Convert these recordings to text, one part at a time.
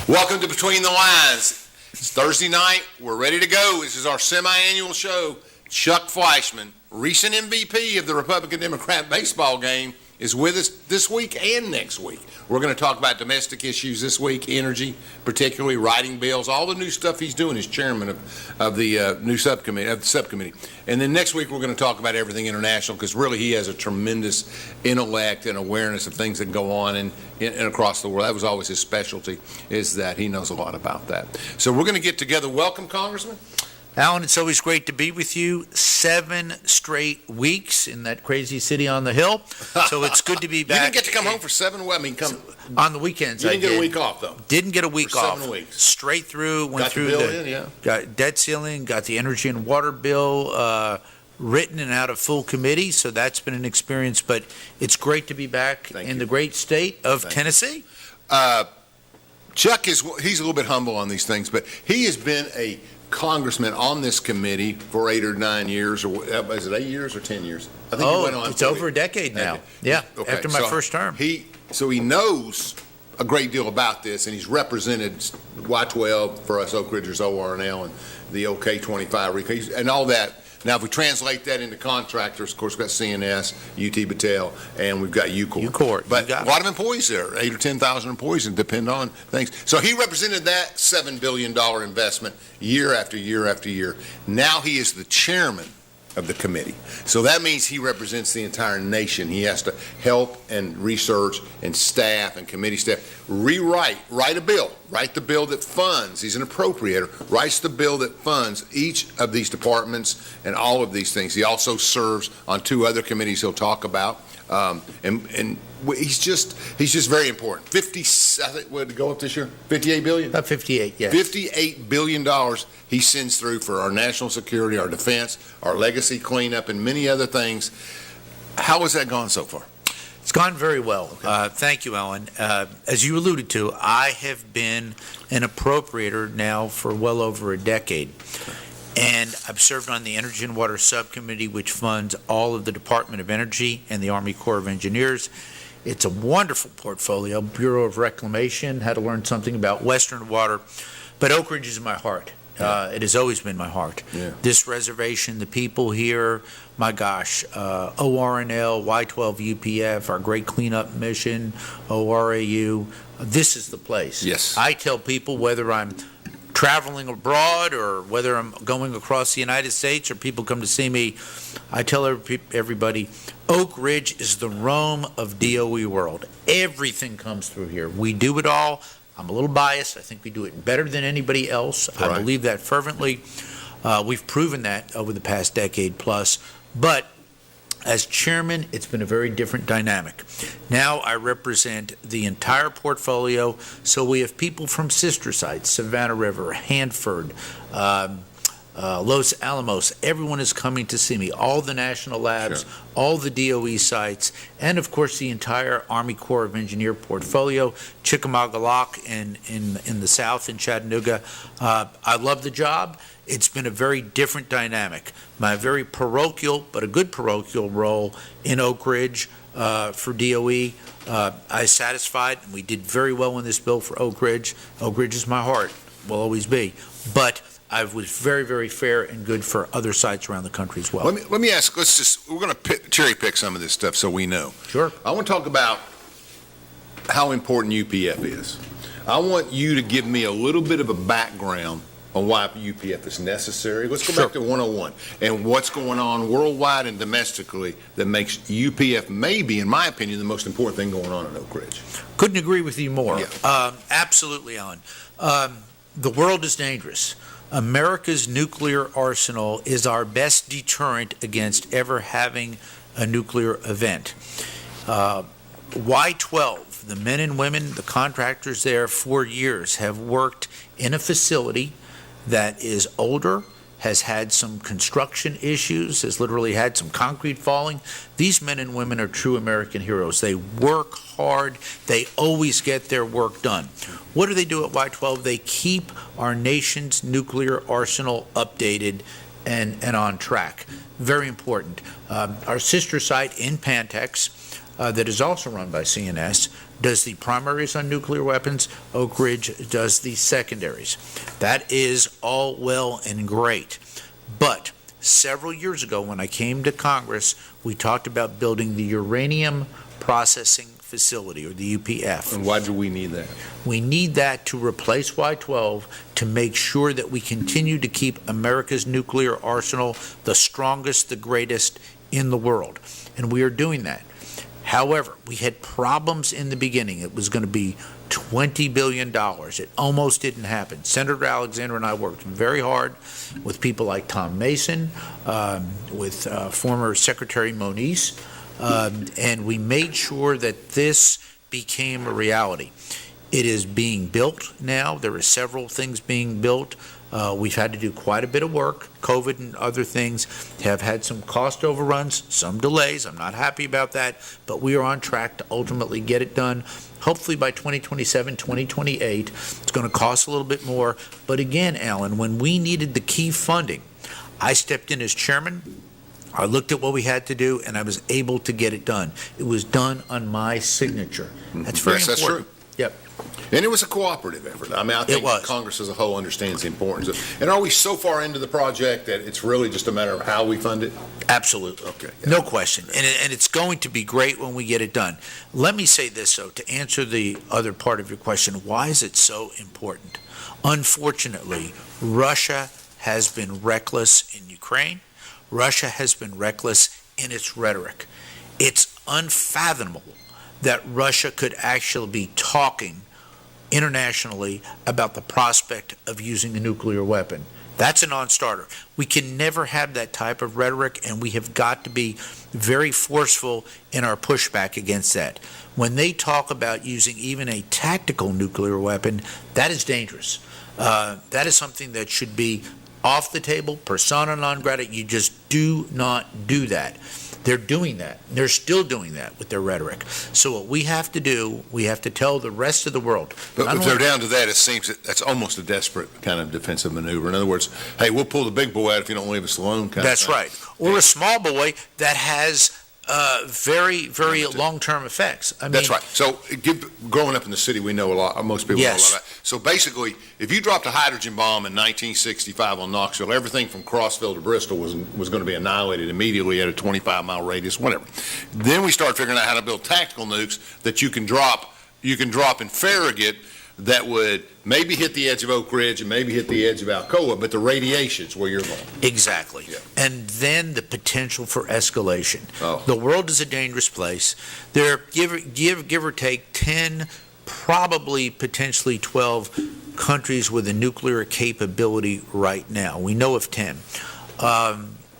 Welcome to Between the Lines. It's Thursday night. We're ready to go. This is our semi-annual show. Chuck Fleischmann, recent MVP of the Republican-Democrat baseball game, is with us this week and next week. We're going to talk about domestic issues this week, energy, particularly writing bills, all the new stuff he's doing as chairman of the new subcommittee. And then next week we're going to talk about everything international, because really he has a tremendous intellect and awareness of things that go on and across the world. That was always his specialty, is that he knows a lot about that. So we're going to get together. Welcome, Congressman. Alan, it's always great to be with you. 7 straight weeks in that crazy city on the hill. So it's good to be back. You didn't get to come home for 7 weeks? On the weekends, you didn't get a week off, though? Didn't get a week off. 7 weeks. Straight through, got debt ceiling, got the energy and water bill written and out of full committee. So that's been an experience. But it's great to be back the great state of Tennessee. Chuck, he's a little bit humble on these things, but he has been a congressman on this committee for 8 or 9 years, or is it 8 years or 10 years? I think it's over a decade now. Yeah, okay. After my first term. He knows a great deal about this, and he's represented Y12 for us Oak Ridgers, ORNL, and the OK25 and all that. Now, if we translate that into contractors, of course, we've got CNS, UT Battelle, and we've got UCOR. But a lot of employees there, 8 or 10,000 employees, and depend on things. So he represented that $7 billion investment year after year after year. Now he is the chairman of the committee. So that means he represents the entire nation. He has to help and research and staff and committee staff write the bill that funds. He's an appropriator, writes the bill that funds each of these departments and all of these things. He also serves on 2 other committees he'll talk about. And he's just very important. Would it go up this year? 58 billion? About 58, yes. $58 billion he sends through for our national security, our defense, our legacy cleanup, and many other things. How has that gone so far? It's gone very well. Okay. Thank you, Alan. As you alluded to, I have been an appropriator now for well over a decade. And I've served on the Energy and Water Subcommittee, which funds all of the Department of Energy and the Army Corps of Engineers. It's a wonderful portfolio. Bureau of Reclamation, had to learn something about Western water. But Oak Ridge is in my heart. It has always been my heart. Yeah. This reservation, the people here, my gosh, ORNL, Y12 UPF, our great cleanup mission, ORAU, this is the place. Yes. I tell people, whether I'm traveling abroad or whether I'm going across the United States or people come to see me, I tell everybody, Oak Ridge is the Rome of DOE world. Everything comes through here. We do it all. I'm a little biased. I think we do it better than anybody else. Right. I believe that fervently. We've proven that over the past decade plus. But as chairman, it's been a very different dynamic. Now I represent the entire portfolio, so we have people from sister sites, Savannah River, Hanford, Los Alamos. Everyone is coming to see me. All the national labs, sure. All the DOE sites, and of course the entire Army Corps of Engineer portfolio, Chickamauga Lock in the south in Chattanooga. I love the job. It's been a very different dynamic. My very parochial, but a good parochial role in Oak Ridge for DOE. I satisfied, and we did very well in this bill for Oak Ridge. Oak Ridge is my heart, will always be. But I was very, very fair and good for other sites around the country as well. Let me ask, we're going to cherry pick some of this stuff so we know. Sure. I want to talk about how important UPF is. I want you to give me a little bit of a background on why UPF is necessary. Let's go back to 101 and what's going on worldwide and domestically that makes UPF, maybe, in my opinion, the most important thing going on in Oak Ridge. Couldn't agree with you more. Yeah. Absolutely, Alan. The world is dangerous. America's nuclear arsenal is our best deterrent against ever having a nuclear event. Y12, the men and women, the contractors there for years have worked in a facility that is older, has had some construction issues, has literally had some concrete falling. These men and women are true American heroes. They work hard. They always get their work done. What do they do at Y12? They keep our nation's nuclear arsenal updated and on track. Very important. Our sister site in Pantex, that is also run by CNS, does the primaries on nuclear weapons. Oak Ridge does the secondaries. That is all well and great. But several years ago, when I came to Congress, we talked about building the uranium processing facility, or the UPF. And why do we need that? We need that to replace Y-12, to make sure that we continue to keep America's nuclear arsenal the strongest, the greatest in the world. And we are doing that. However, we had problems in the beginning. It was going to be $20 billion. It almost didn't happen. Senator Alexander and I worked very hard with people like Tom Mason, with former Secretary Moniz, and we made sure that this became a reality. It is being built now. There are several things being built. We've had to do quite a bit of work. COVID and other things have had some cost overruns, some delays. I'm not happy about that, but we are on track to ultimately get it done. Hopefully by 2027, 2028. It's going to cost a little bit more. But again, Alan, when we needed the key funding, I stepped in as chairman. I looked at what we had to do, and I was able to get it done. It was done on my signature. That's very important. That's true. Yep. And it was a cooperative effort. I mean, I think Congress as a whole understands the importance of. And are we so far into the project that it's really just a matter of how we fund it? Absolutely. Okay. Yeah. No question. And it's going to be great when we get it done. Let me say this, though, to answer the other part of your question. Why is it so important? Unfortunately, Russia has been reckless in Ukraine. Russia has been reckless in its rhetoric. It's unfathomable that Russia could actually be talking internationally about the prospect of using a nuclear weapon. That's a non-starter. We can never have that type of rhetoric, and we have got to be very forceful in our pushback against that. When they talk about using even a tactical nuclear weapon, that is dangerous. That is something that should be off the table, persona non grata. You just do not do that. They're doing that. They're still doing that with their rhetoric. So what we have to do, we have to tell the rest of the world. But if they're down to that, it seems that's almost a desperate kind of defensive maneuver. In other words, hey, we'll pull the big boy out if you don't leave us alone. That's right. Or a small boy that has very, very long-term effects. I mean, that's right. So growing up in the city, we know a lot. Most people know a lot about it. So basically, if you dropped a hydrogen bomb in 1965 on Knoxville, everything from Crossville to Bristol was going to be annihilated immediately at a 25-mile radius, whatever. Then we started figuring out how to build tactical nukes that you can drop in Farragut that would maybe hit the edge of Oak Ridge and maybe hit the edge of Alcoa, but the radiation's where you're going. Exactly. Yeah. And then the potential for escalation. Oh. The world is a dangerous place. There are, give or take, 10, probably potentially 12 countries with a nuclear capability right now. We know of 10.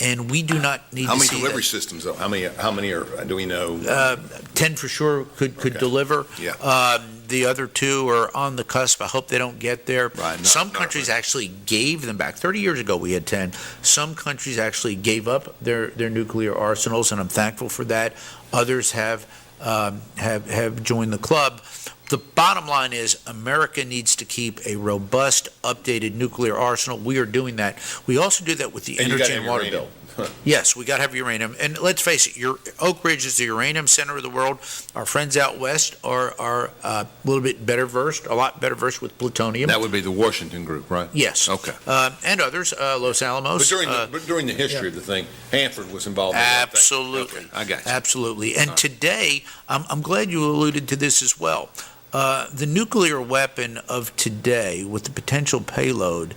And we do not need how to many see delivery that. Systems, though? How many do we know? 10 for sure could deliver. Yeah. The other 2 are on the cusp. I hope they don't get there. Right. Some countries actually gave them back. 30 years ago, we had 10. Some countries actually gave up their nuclear arsenals, and I'm thankful for that. Others have joined the club. The bottom line is America needs to keep a robust, updated nuclear arsenal. We are doing that. We also do that with the energy and water bill. Yes, we got to have uranium. And let's face it, Oak Ridge is the uranium center of the world. Our friends out west are a little bit better versed, a lot better versed with plutonium. That would be the Washington group, right? Yes. Okay. And others, Los Alamos. But during the history of the thing, Hanford was involved in that. Absolutely. Okay, I got you. Absolutely. And today, I'm glad you alluded to this as well. The nuclear weapon of today, with the potential payload,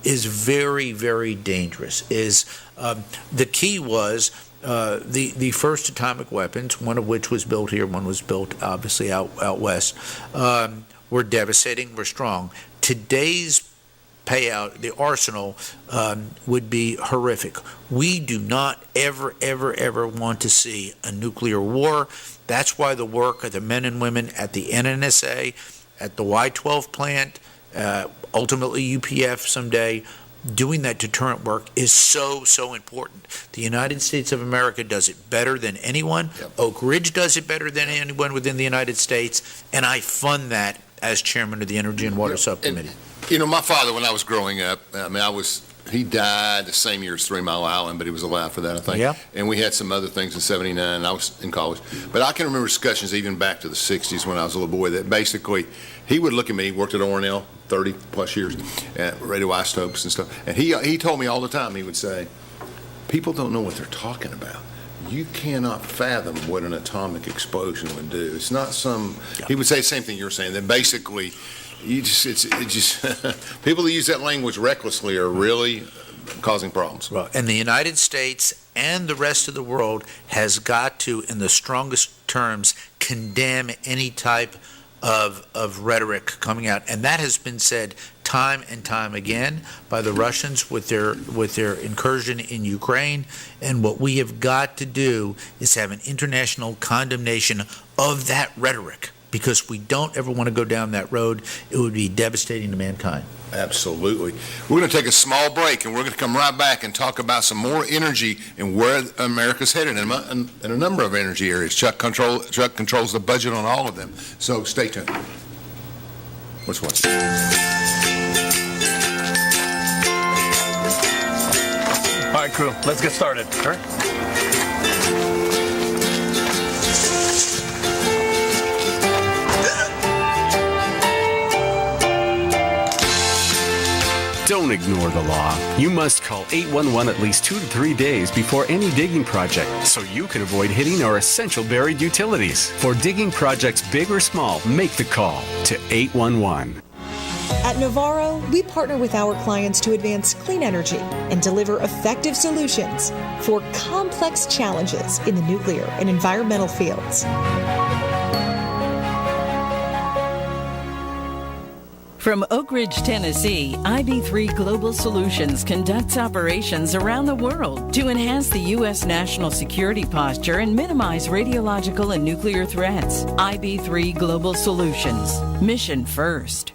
is very, very dangerous. The key was the first atomic weapons, one of which was built here, one was built obviously out west, were devastating, were strong. Today's payout, the arsenal, would be horrific. We do not ever, ever, ever want to see a nuclear war. That's why the work of the men and women at the NNSA, at the Y-12 plant, ultimately UPF someday, doing that deterrent work is so, so important. The United States of America does it better than anyone. Yep. Oak Ridge does it better than anyone within the United States, and I fund that as chairman of the Energy and Water Subcommittee. And, my father, when I was growing up, I mean, I was He died the same year as 3 Mile Island, but he was alive for that, I think. Yeah. And we had some other things in '79. I was in college. But I can remember discussions even back to the '60s when I was a little boy that basically he would look at me. He worked at O&L 30-plus years at radioisotopes and stuff. And he told me all the time, he would say, people don't know what they're talking about. You cannot fathom what an atomic explosion would do. It's not some. Yeah. He would say the same thing you're saying. That basically, it just people that use that language recklessly are really causing problems. Well, and the United States and the rest of the world has got to, in the strongest terms, condemn any type of rhetoric coming out, and that has been said time and time again by the Russians with their incursion in Ukraine. And what we have got to do is have an international condemnation of that rhetoric, because we don't ever want to go down that road. It would be devastating to mankind. Absolutely. We're going to take a small break, and we're going to come right back and talk about some more energy and where America's headed in a number of energy areas. Chuck controls the budget on all of them. So stay tuned. Let's watch. All right, crew, let's get started. All right. Don't ignore the law. You must call 811 at least 2 to 3 days before any digging project so you can avoid hitting our essential buried utilities. For digging projects big or small, make the call to 811. At Navarro, we partner with our clients to advance clean energy and deliver effective solutions for complex challenges in the nuclear and environmental fields. From Oak Ridge, Tennessee, IB3 Global Solutions conducts operations around the world to enhance the U.S. national security posture and minimize radiological and nuclear threats. IB3 Global Solutions. Mission first.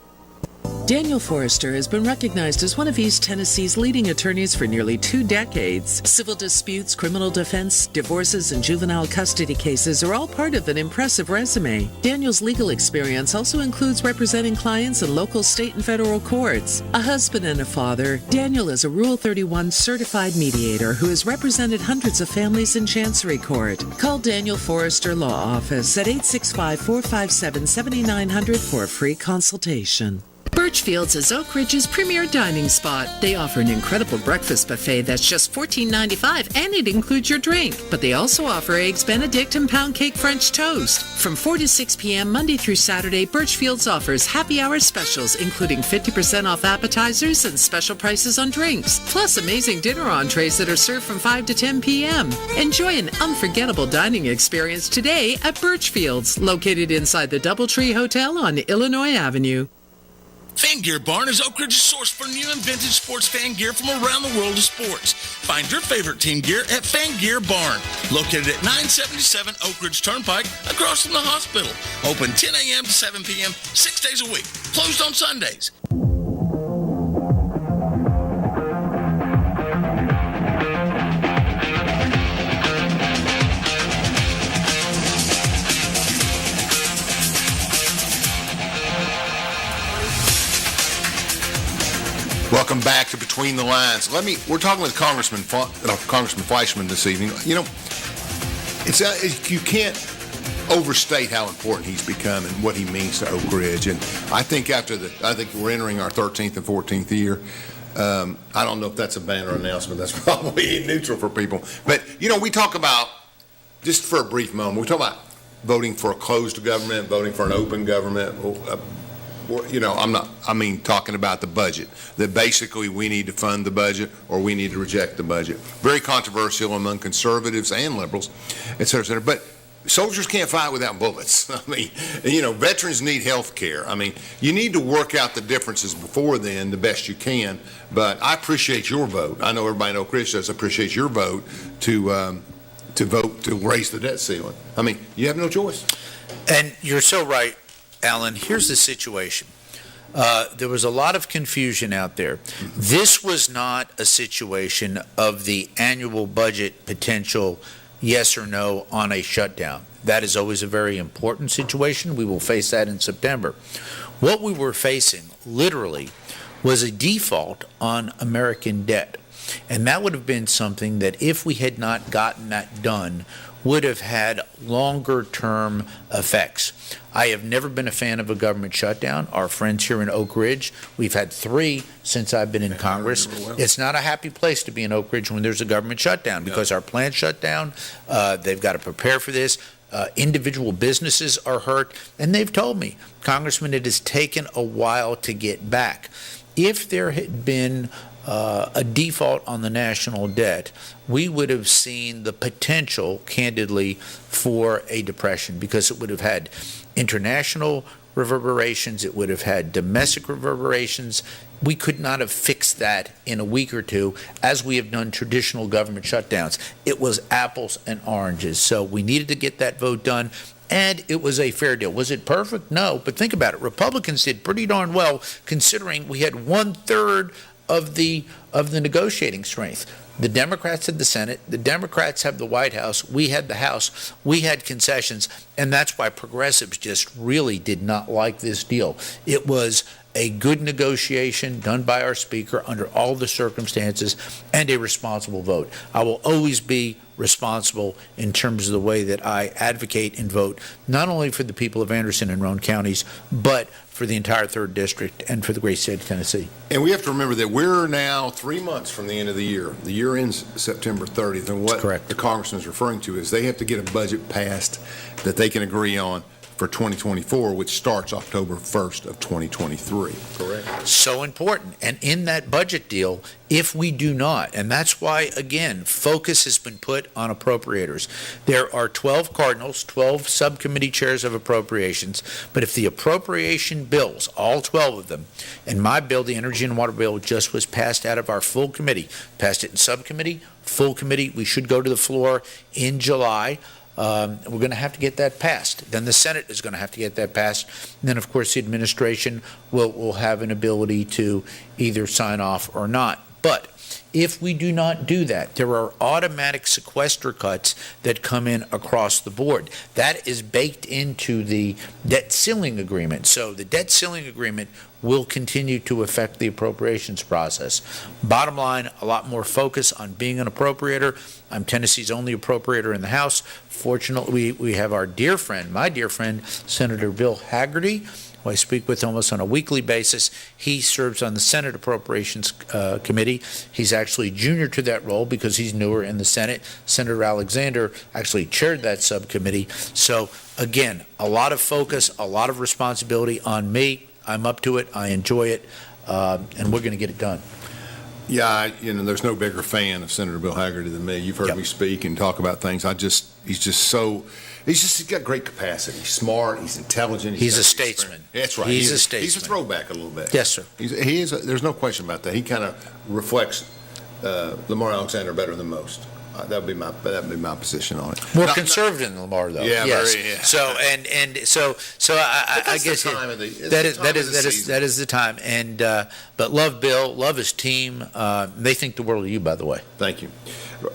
Daniel Forrester has been recognized as one of East Tennessee's leading attorneys for nearly 2 decades. Civil disputes, criminal defense, divorces, and juvenile custody cases are all part of an impressive resume. Daniel's legal experience also includes representing clients in local, state, and federal courts. A husband and a father, Daniel is a Rule 31 certified mediator who has represented hundreds of families in Chancery Court. Call Daniel Forrester Law Office at 865-457-7900 for a free consultation. Birchfield's is Oak Ridge's premier dining spot. They offer an incredible breakfast buffet that's just $14.95, and it includes your drink. But they also offer Eggs Benedict and pound cake French toast. From 4 to 6 p.m. Monday through Saturday, Birchfield's offers happy hour specials, including 50% off appetizers and special prices on drinks, plus amazing dinner entrees that are served from 5 to 10 p.m. Enjoy an unforgettable dining experience today at Birchfield's, located inside the Doubletree Hotel on Illinois Avenue. Fan Gear Barn is Oak Ridge's source for new and vintage sports fan gear from around the world of sports. Find your favorite team gear at Fan Gear Barn, located at 977 Oak Ridge Turnpike, across from the hospital. Open 10 a.m. to 7 p.m., 6 days a week. Closed on Sundays. Welcome back to Between the Lines. We're talking with Congressman Fleischmann this evening. You know, you can't overstate how important he's become and what he means to Oak Ridge. And I think we're entering our 13th and 14th year. I don't know if that's a banner announcement. That's probably neutral for people. But, you know, we talk about, just for a brief moment, we talk about voting for a closed government, voting for an open government. You know, talking about the budget, that basically we need to fund the budget or we need to reject the budget. Very controversial among conservatives and liberals, et cetera, et cetera. But soldiers can't fight without bullets. I mean, you know, veterans need health care. I mean, you need to work out the differences before then the best you can. But I appreciate your vote. I know everybody in Oak Ridge does appreciate your vote to vote to raise the debt ceiling. I mean, you have no choice. And you're so right, Alan. Here's the situation. There was a lot of confusion out there. This was not a situation of the annual budget potential yes or no on a shutdown. That is always a very important situation. We will face that in September. What we were facing, literally, was a default on American debt. And that would have been something that, if we had not gotten that done, would have had longer-term effects. I have never been a fan of a government shutdown. Our friends here in Oak Ridge, we've had 3 since I've been in Congress. It's not a happy place to be in Oak Ridge when there's a government shutdown, because our plants shut down. They've got to prepare for this. Individual businesses are hurt, and they've told me, Congressman, it has taken a while to get back. If there had been a default on the national debt, we would have seen the potential, candidly, for a depression, because it would have had international reverberations, it would have had domestic reverberations. We could not have fixed that in a week or two, as we have done traditional government shutdowns. It was apples and oranges. So we needed to get that vote done, and it was a fair deal. Was it perfect? No, but think about it. Republicans did pretty darn well, considering we had 1/3 of the negotiating strength. The Democrats had the Senate, the Democrats have the White House, we had the House, we had concessions, and that's why progressives just really did not like this deal. It was a good negotiation done by our Speaker under all the circumstances, and a responsible vote. I will always be responsible in terms of the way that I advocate and vote, not only for the people of Anderson and Roane counties, but for the entire 3rd District and for the great state of Tennessee. And we have to remember that we're now 3 months from the end of the year. The year ends September 30th, and what the Congressman is referring to is they have to get a budget passed that they can agree on for 2024, which starts October 1st of 2023. Correct. So important. And in that budget deal, if we do not, and that's why, again, focus has been put on appropriators. There are 12 cardinals, 12 subcommittee chairs of appropriations, but if the appropriation bills, all 12 of them, and my bill, the Energy and Water bill, just was passed out of our full committee, passed it in subcommittee, full committee, we should go to the floor in July. We're going to have to get that passed. Then the Senate is going to have to get that passed. And then, of course, the administration will have an ability to either sign off or not. But if we do not do that, there are automatic sequester cuts that come in across the board. That is baked into the debt ceiling agreement. So the debt ceiling agreement will continue to affect the appropriations process. Bottom line, a lot more focus on being an appropriator. I'm Tennessee's only appropriator in the House. Fortunately, we have our dear friend, my dear friend, Senator Bill Hagerty, who I speak with almost on a weekly basis. He serves on the Senate Appropriations Committee. He's actually junior to that role because he's newer in the Senate. Senator Alexander actually chaired that subcommittee. So, again, a lot of focus, a lot of responsibility on me. I'm up to it. I enjoy it, and we're going to get it done. Yeah, there's no bigger fan of Senator Bill Hagerty than me. You've heard me speak and talk about things. He's got great capacity. He's smart. He's intelligent. He's a statesman. That's right. He's a statesman. He's a throwback a little bit. Yes, sir. He is. There's no question about that. He kind of reflects Lamar Alexander better than most. That would be my position on it. More conservative than Lamar, though. Yeah, yes. very. Yeah. So I guess that is the time. And but love Bill, love his team. They think the world of you, by the way. Thank you.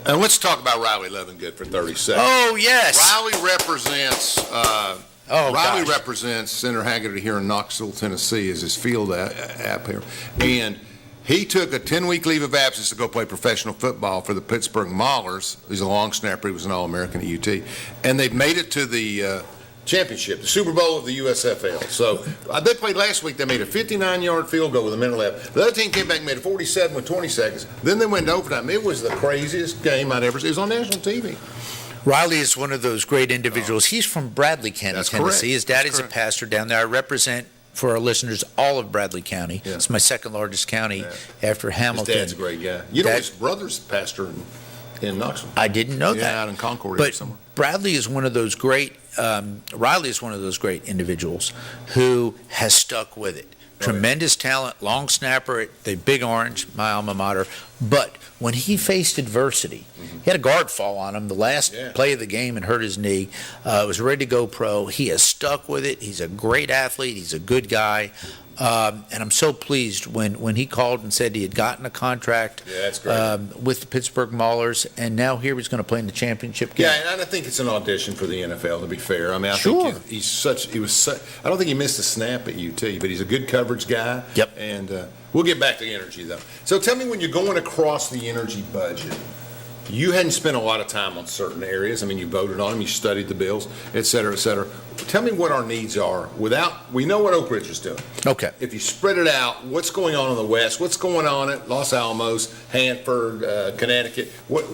And let's talk about Riley Levingood for 30 seconds. Oh yes. Riley represents. Represents Senator Hagerty here in Knoxville, Tennessee, as his field app here, and he took a 10-week leave of absence to go play professional football for the Pittsburgh Maulers. He's a long snapper. He was an All-American at UT. And they've made it to the championship, the Super Bowl of the USFL. So they played last week. They made a 59-yard field goal with a minute left. The other team came back and made a 47 with 20 seconds. Then they went to overtime. It was the craziest game I'd ever seen. It was on national TV. Riley is one of those great individuals. He's from Bradley County, Tennessee. Correct. His daddy's a pastor down there. I represent, for our listeners, all of Bradley County. Yeah. It's my second largest county after Hamilton. His dad's a great guy. His brother's pastor in Knoxville. I didn't know that. Out in Concord but somewhere. Bradley is one of those great, Riley is one of those great individuals who has stuck with it. Tremendous talent, long snapper at the Big Orange, my alma mater. But when he faced adversity, he had a guard fall on him the last play of the game and hurt his knee. Was ready to go pro. He has stuck with it. He's a great athlete. He's a good guy. And I'm so pleased when he called and said he had gotten a contract that's great. with the Pittsburgh Maulers, and now here he's going to play in the championship game. Yeah, and I think it's an audition for the NFL, to be fair. I mean, I Sure. think I don't think he missed a snap at UT, but he's a good coverage guy. Yep. And we'll get back to energy, though. So tell me, when you're going across the energy budget, you hadn't spent a lot of time on certain areas. I mean, you voted on them, you studied the bills, et cetera, et cetera. Tell me what our needs are we know what Oak Ridge is doing. Okay. If you spread it out, what's going on in the West? What's going on at Los Alamos, Hanford, Connecticut?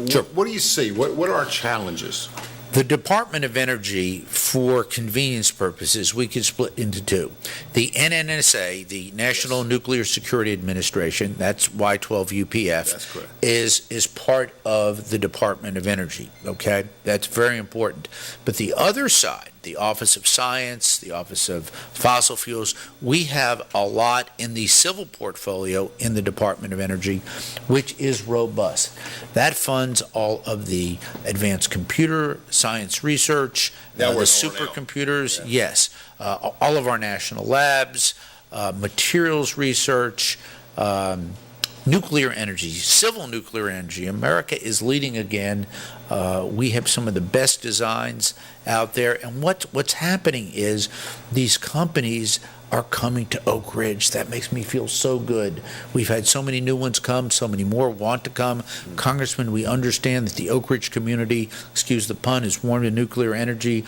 Sure. What do you see? What are our challenges? The Department of Energy, for convenience purposes, we could split into two. The NNSA, the National Nuclear Security Administration, that's Y12 UPF, That's correct. is part of the Department of Energy, okay? That's very important. But the other side, the Office of Science, the Office of Fossil Fuels, we have a lot in the civil portfolio in the Department of Energy, which is robust. That funds all of the advanced computer science research, Now the we're supercomputers, yes, all of our national labs, materials research, nuclear energy, civil nuclear energy. America is leading again. We have some of the best designs out there. And what's happening is these companies are coming to Oak Ridge. That makes me feel so good. We've had so many new ones come, so many more want to come. Congressman, we understand that the Oak Ridge community, excuse the pun, is warm to nuclear energy,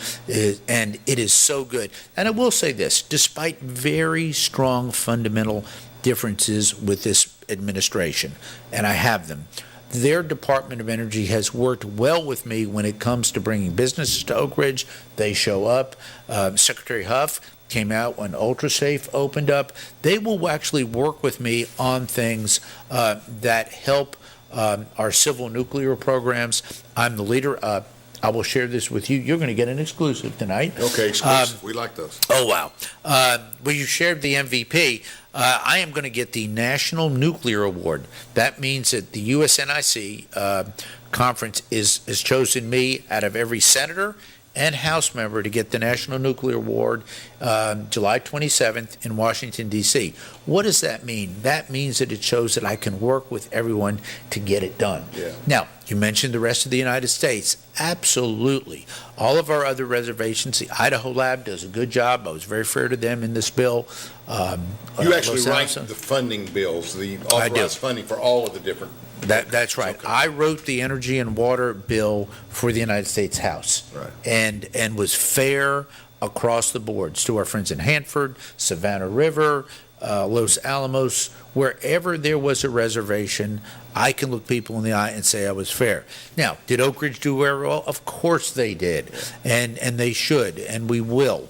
and it is so good. And I will say this, despite very strong fundamental differences with this administration, and I have them, their Department of Energy has worked well with me when it comes to bringing businesses to Oak Ridge. They show up. Secretary Huff came out when UltraSafe opened up. They will actually work with me on things that help our civil nuclear programs. I'm the leader. I will share this with you. You're going to get an exclusive tonight. Okay, exclusive. We like those. Oh, wow. Well, you shared the MVP. I am going to get the National Nuclear Award. That means that the USNIC conference has chosen me out of every senator and House member to get the National Nuclear Award July 27th in Washington, D.C. What does that mean? That means that it shows that I can work with everyone to get it done. Yeah. Now, you mentioned the rest of the United States. Absolutely. All of our other reservations, the Idaho Lab does a good job. I was very fair to them in this bill. You actually write the funding bills, the authorized funding for all of the different. That's right. Okay. I wrote the energy and water bill for the United States House, Right. and was fair across the boards to our friends in Hanford, Savannah River, Los Alamos, wherever there was a reservation. I can look people in the eye and say I was fair. Now, did Oak Ridge do very well? Of course they did, and they should, and we will,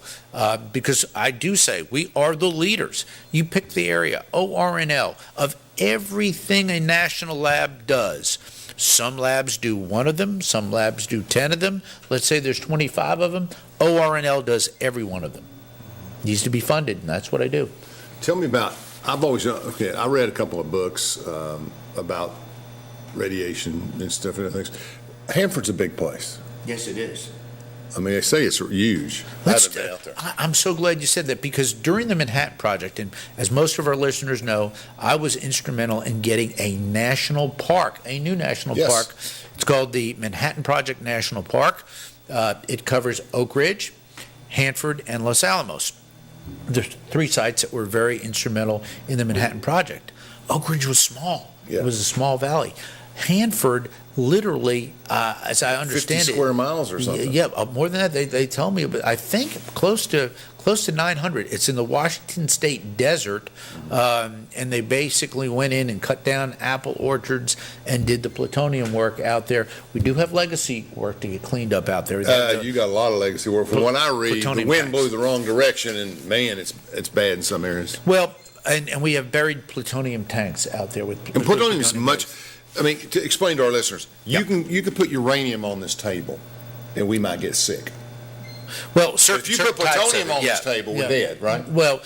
because I do say we are the leaders. You pick the area, ORNL, of everything a national lab does. Some labs do one of them, some labs do 10 of them. Let's say there's 25 of them. ORNL does every one of them. Needs to be funded, and that's what I do. Tell me about, I read a couple of books about radiation and stuff and things. Hanford's a big place. Yes, it is. I mean, they say it's huge. I haven't been out there. I'm so glad you said that, because during the Manhattan Project, and as most of our listeners know, I was instrumental in getting a national park, a new national park. It's called the Manhattan Project National Park. It covers Oak Ridge, Hanford, and Los Alamos. There's 3 sites that were very instrumental in the Manhattan Project. Oak Ridge was small. Yeah. It was a small valley. Hanford, literally, as I understand 50 it, square miles or something. Yeah, more than that. They tell me, but I think close to 900. It's in the Washington State desert, and they basically went in and cut down apple orchards and did the plutonium work out there. We do have legacy work to get cleaned up out there. You got a lot of legacy work. From what I read, the plutonium wind tanks. blew the wrong direction, and man, it's bad in some areas. Well, and we have buried plutonium tanks out there with. And plutonium is plutonium much. tanks. I mean, to explain to our listeners, you can put uranium on this table, and we might get sick. Well, If you put plutonium on this table, we're dead, right? Well,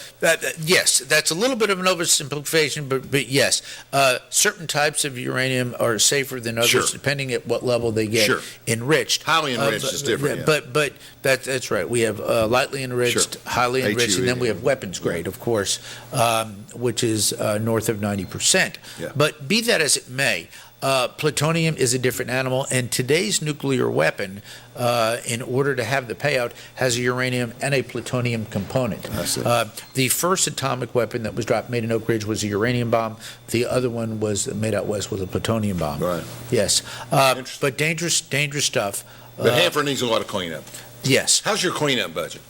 yes, that's a little bit of an oversimplification, but yes, certain types of uranium are safer than others, Sure. depending at what level they get Sure. enriched. Highly enriched is different. Yeah. But that's right. We have lightly enriched, Sure. highly enriched, HUE, and then we yeah. have weapons grade, of course, which is north of 90%. Yeah. But be that as it may, plutonium is a different animal, and today's nuclear weapon, in order to have the payout, has a uranium and a plutonium component. I see. The first atomic weapon that was dropped, made in Oak Ridge, was a uranium bomb. The other one was made out west was a plutonium bomb. Right. Yes, Interesting. but dangerous stuff. But Hanford needs a lot of cleanup. Yes, How's your cleanup budget?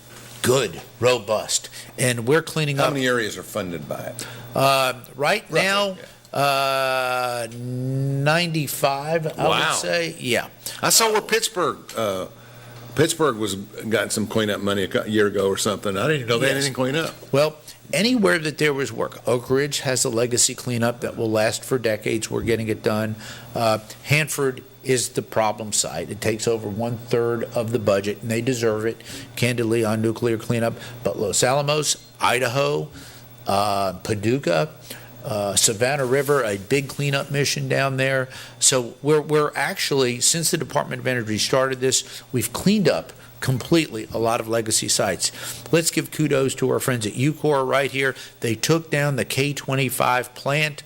good, robust, and we're cleaning How up. many areas are funded by it? Right Roughly, now, 95, I Wow. would say. Yeah. I saw where Pittsburgh was got some cleanup money a year ago or something. I didn't even know they had Yes. anything clean up. Well, anywhere that there was work, Oak Ridge has a legacy cleanup that will last for decades. We're getting it done. Hanford is the problem site. It takes over 1/3 of the budget, and they deserve it, candidly, on nuclear cleanup. But Los Alamos, Idaho, Paducah, Savannah River, a big cleanup mission down there. So we're actually, since the Department of Energy started this, we've cleaned up completely a lot of legacy sites. Let's give kudos to our friends at UCOR right here. They took down the K-25 plant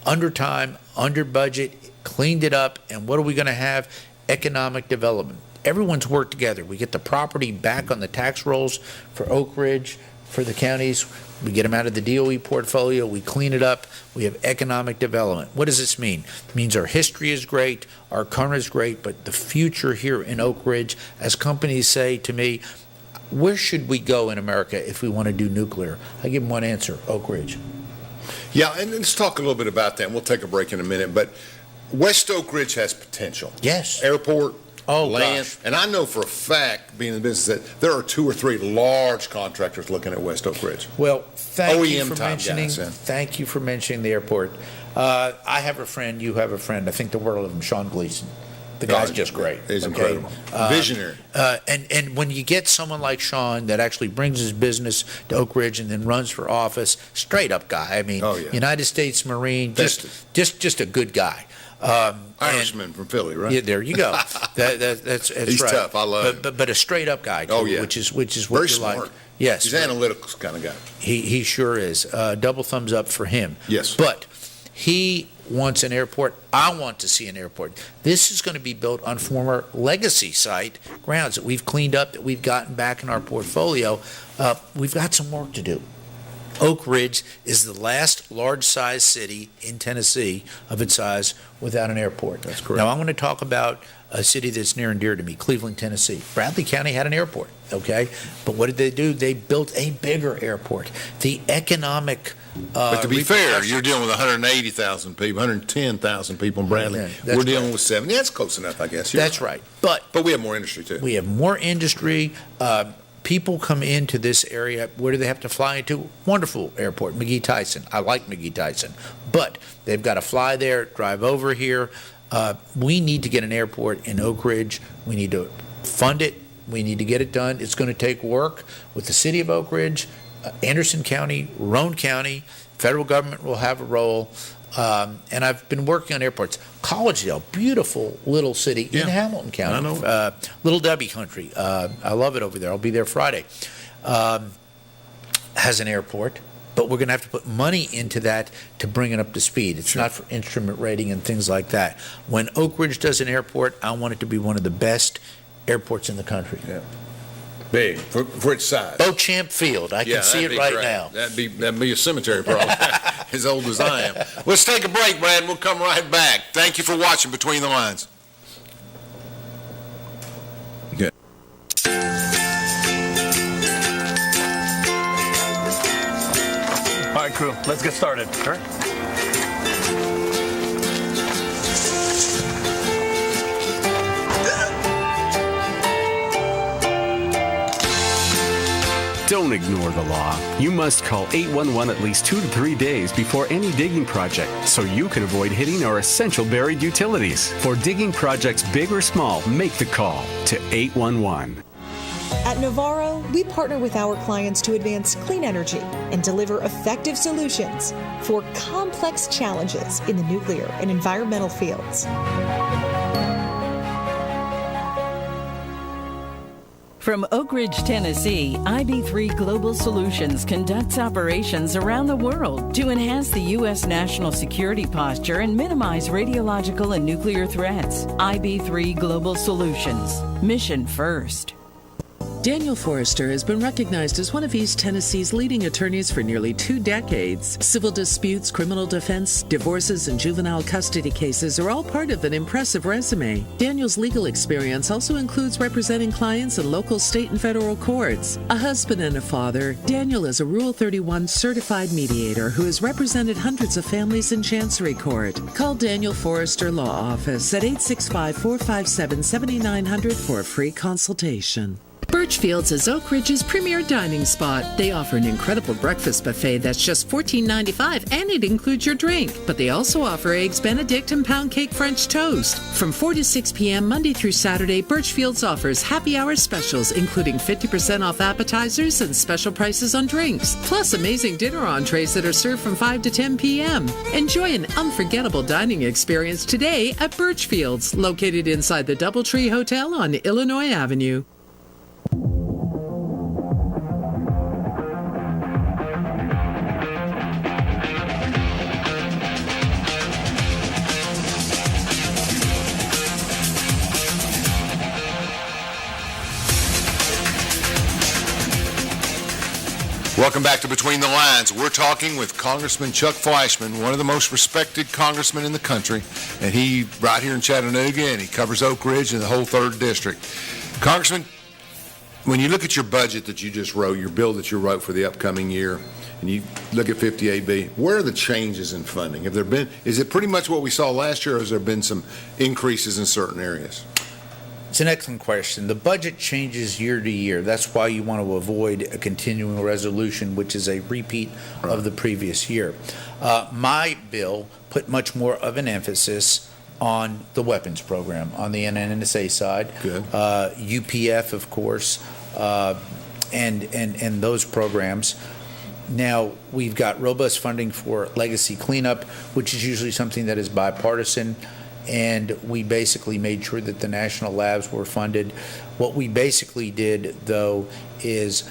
under time, under budget, cleaned it up, and what are we going to have? Economic development. Everyone's worked together. We get the property back on the tax rolls for Oak Ridge, for the counties. We get them out of the DOE portfolio. We clean it up. We have economic development. What does this mean? It means our history is great, our current is great, but the future here in Oak Ridge, as companies say to me, where should we go in America if we want to do nuclear? I give them one answer: Oak Ridge. Yeah, and let's talk a little bit about that, and we'll take a break in a minute. But West Oak Ridge has potential. Yes. Airport, land. Gosh. And I know for a fact, being in the business, that there are 2 or 3 large contractors looking at West Oak Ridge. Well, thank you OEM for type mentioning. guys, yeah. Thank you for mentioning the airport. I have a friend. You have a friend. I think the world of him, Sean Gleason. The guy's just great. He's okay? incredible. Visionary. And when you get someone like Sean that actually brings his business to Oak Ridge and then runs for office, straight up guy. I mean, Oh, yeah. United States Marine, just a good guy. Irishman from Philly, right? Yeah, there you go. That's He's right. tough. I love him. But a straight up guy too, Oh, yeah. which is what Very you smart. like. Yes, He's an analytical kind of guy. he sure is. Double thumbs up for him. Yes. But he wants an airport. I want to see an airport. This is going to be built on former legacy site grounds that we've cleaned up, that we've gotten back in our portfolio. We've got some work to do. Oak Ridge is the last large-sized city in Tennessee of its size without an airport. That's correct. Now, I'm going to talk about a city that's near and dear to me, Cleveland, Tennessee. Bradley County had an airport, okay? But what did they do? They built a bigger airport. The economic But to be fair, repercussions- you're dealing with 180,000 people, 110,000 people in Bradley. Yeah, that's We're dealing right. with 70. That's close enough, I guess. You're That's right. But But we have more industry, too. we have more industry. People come into this area. Where do they have to fly into? Wonderful airport, McGee Tyson. I like McGee Tyson. But they've got to fly there, drive over here. We need to get an airport in Oak Ridge. We need to fund it. We need to get it done. It's going to take work with the city of Oak Ridge, Anderson County, Roane County. Federal government will have a role. And I've been working on airports. Collegedale, beautiful little city in Hamilton County. I know. Little Debbie country. I love it over there. I'll be there Friday. Has an airport, but we're going to have to put money into that to bring it up to speed. It's not for instrument rating and things like that. When Oak Ridge does an airport, I want it to be one of the best airports in the country. Yeah. Big, for its size. Beauchamp Field. I can see that'd it be right great. now. That'd be a cemetery problem, as old as I am. Let's take a break, Brad, and we'll come right back. Thank you for watching Between the Lines. Okay. All right, crew, let's get started. All right. Don't ignore the law. You must call 811 at least 2 to 3 days before any digging project so you can avoid hitting our essential buried utilities. For digging projects big or small, make the call to 811. At At Navarro, we partner with our clients to advance clean energy and deliver effective solutions for complex challenges in the nuclear and environmental fields. From Oak Ridge, Tennessee, IB3 Global Solutions conducts operations around the world to enhance the U.S. national security posture and minimize radiological and nuclear threats. IB3 Global Solutions. Mission first. Daniel Forrester has been recognized as one of East Tennessee's leading attorneys for nearly 2 decades. Civil disputes, criminal defense, divorces, and juvenile custody cases are all part of an impressive resume. Daniel's legal experience also includes representing clients in local, state, and federal courts. A husband and a father, Daniel is a Rule 31 certified mediator who has represented hundreds of families in Chancery Court. Call Daniel Forrester Law Office at 865-457-7900 for a free consultation. Birchfield's is Oak Ridge's premier dining spot. They offer an incredible breakfast buffet that's just $14.95 and it includes your drink. But they also offer Eggs Benedict and pound cake French toast. From 4 to 6 p.m. Monday through Saturday, Birchfield's offers happy hour specials including 50% off appetizers and special prices on drinks. Plus amazing dinner entrees that are served from 5 to 10 p.m. Enjoy an unforgettable dining experience today at Birchfield's, located inside the Doubletree Hotel on Illinois Avenue. Welcome back to Between the Lines. We're talking with Congressman Chuck Fleischmann, one of the most respected congressmen in the country, and he right here in Chattanooga, and he covers Oak Ridge and the whole 3rd District. Congressman, when you look at your budget that you just wrote, your bill that you wrote for the upcoming year, and you look at 58B, where are the changes in funding? Have there been? Is it pretty much what we saw last year, or has there been some increases in certain areas? It's an excellent question. The budget changes year to year. That's why you want to avoid a continuing resolution, which is a repeat of the previous year. My bill put much more of an emphasis on the weapons program, on the NNSA side. Good. UPF, of course, and those programs. Now, we've got robust funding for legacy cleanup, which is usually something that is bipartisan. And we basically made sure that the national labs were funded. What we basically did, though, is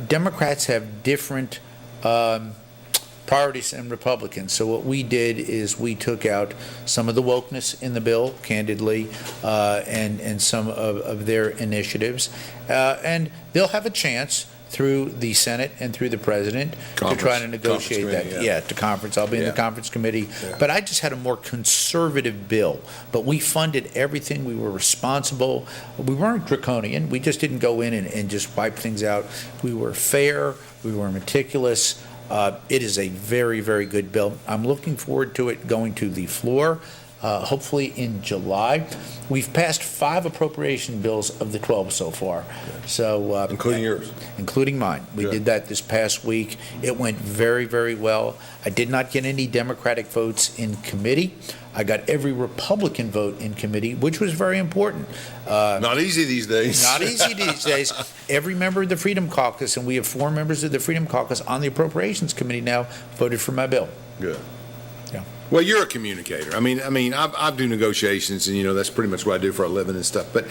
Democrats have different priorities than Republicans. So what we did is we took out some of the wokeness in the bill, candidly, and some of their initiatives. And they'll have a chance through the Senate and through the President to try to negotiate that. Yeah, to conference. I'll be in the conference committee. Yeah. But I just had a more conservative bill. But we funded everything. We were responsible. We weren't draconian. We just didn't go in and just wipe things out. We were fair. We were meticulous. It is a very, very good bill. I'm looking forward to it going to the floor. Hopefully in July. We've passed 5 appropriation bills of the 12 so far. So including yours? Including mine. We did that this past week. It went very, very well. I did not get any Democratic votes in committee. I got every Republican vote in committee, which was very important. Not easy these days. Not easy these days. Every member of the Freedom Caucus, and we have 4 members of the Freedom Caucus on the Appropriations Committee now, voted for my bill. Good. Yeah. Well, you're a communicator. I mean, I do negotiations, and that's pretty much what I do for a living and stuff. But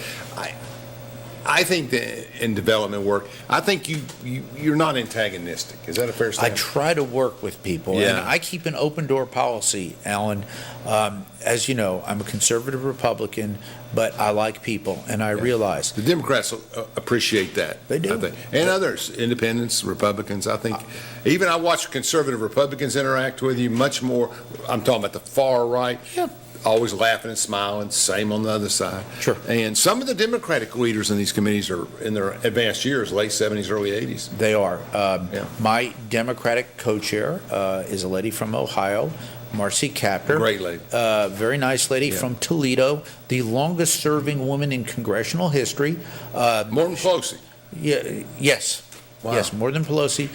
I think that in development work, I think you're not antagonistic. Is that a fair statement? I try to work with people, and I keep an open door policy, Alan. As you know, I'm a conservative Republican, but I like people, and I realize the Democrats appreciate that. They do, I think. And others, independents, Republicans. I think even I watch conservative Republicans interact with you much more. I'm talking about the far right. Yeah. Always laughing and smiling, same on the other side. Sure. And some of the Democratic leaders in these committees are in their advanced years, late 70s, early 80s. They are. My Democratic co-chair is a lady from Ohio, Marcy Kapper. Great lady. Very nice lady from Toledo, the longest-serving woman in congressional history. Morton Closey. Yeah. Yes. Wow. Yes, more than Pelosi.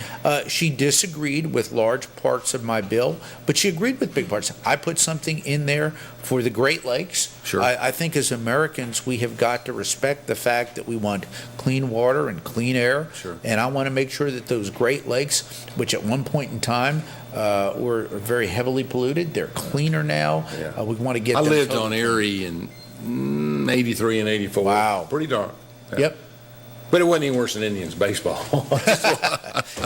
She disagreed with large parts of my bill, but she agreed with big parts. I put something in there for the Great Lakes. Sure. I think as Americans, we have got to respect the fact that we want clean water and clean air. Sure. And I want to make sure that those Great Lakes, which at one point in time were very heavily polluted, they're cleaner now. Yeah. We want to get I them lived totally- on Erie in 83 and 84. Wow. Pretty dark. Yeah. Yep. But it wasn't any worse than Indians baseball.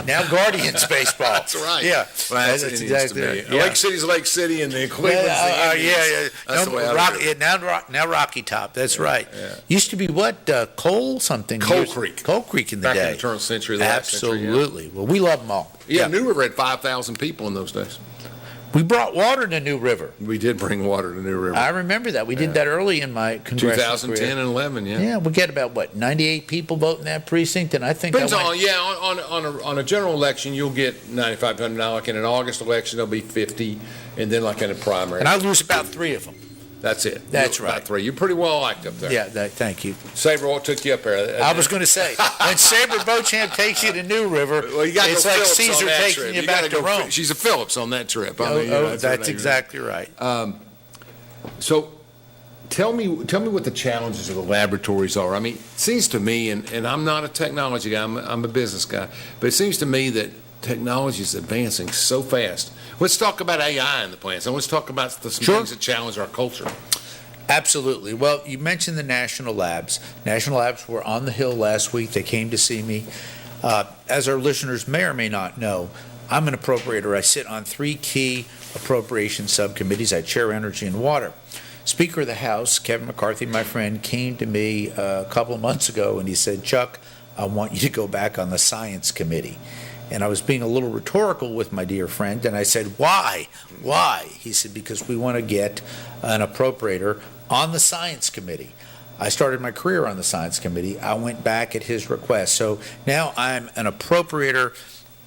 Now Guardians baseball. That's right. Yeah. Well, that's That's Indians exactly to me. right. Yeah. Lake City's Lake City, and then Cleveland's the Indians. Yeah. That's No, the way I Rock- look at it. now Rocky Top. That's right. yeah. Used to be what? Coal something. Coal Creek. Coal Creek in the Back day. in the turn of the century, the last century, yeah. Absolutely. Well, we love them all. Yeah, New River had 5,000 people in those days. We brought water to New River. We did bring water to New River. I remember that. We did that early in my congressional 2010 career. and 11, yeah. Yeah, we get about, 98 people voting that precinct, and I think Depends I went, on a general election, you'll get 95 to 100. Like in an August election, there'll be 50, and then like in a primary. and I lose about 3 of them. That's it. That's About right. 3. You're pretty well liked up there. Yeah, thank you. Sabre, what took you up there? I was going to say, when Sabre Beauchamp takes you to New River, Well, you got it's to like Phillips Caesar on that taking trip. you gotta back to go Rome. She's a Phillips on that trip. I mean, That's exactly right. So, tell me what the challenges of the laboratories are. I mean, it seems to me, and I'm not a technology guy, I'm a business guy, but it seems to me that technology is advancing so fast. Let's talk about AI in the plants, and let's talk about some Sure. things that challenge our culture. Absolutely. Well, you mentioned the national labs. National labs were on the Hill last week. They came to see me. As our listeners may or may not know, I'm an appropriator. I sit on 3 key appropriation subcommittees. I chair Energy and Water. Speaker of the House, Kevin McCarthy, my friend, came to me a couple of months ago and he said, "Chuck, I want you to go back on the Science Committee." And I was being a little rhetorical with my dear friend, and I said, "Why? Why?" He said, "Because we want to get an appropriator on the Science Committee." I started my career on the Science Committee. I went back at his request. So now I'm an appropriator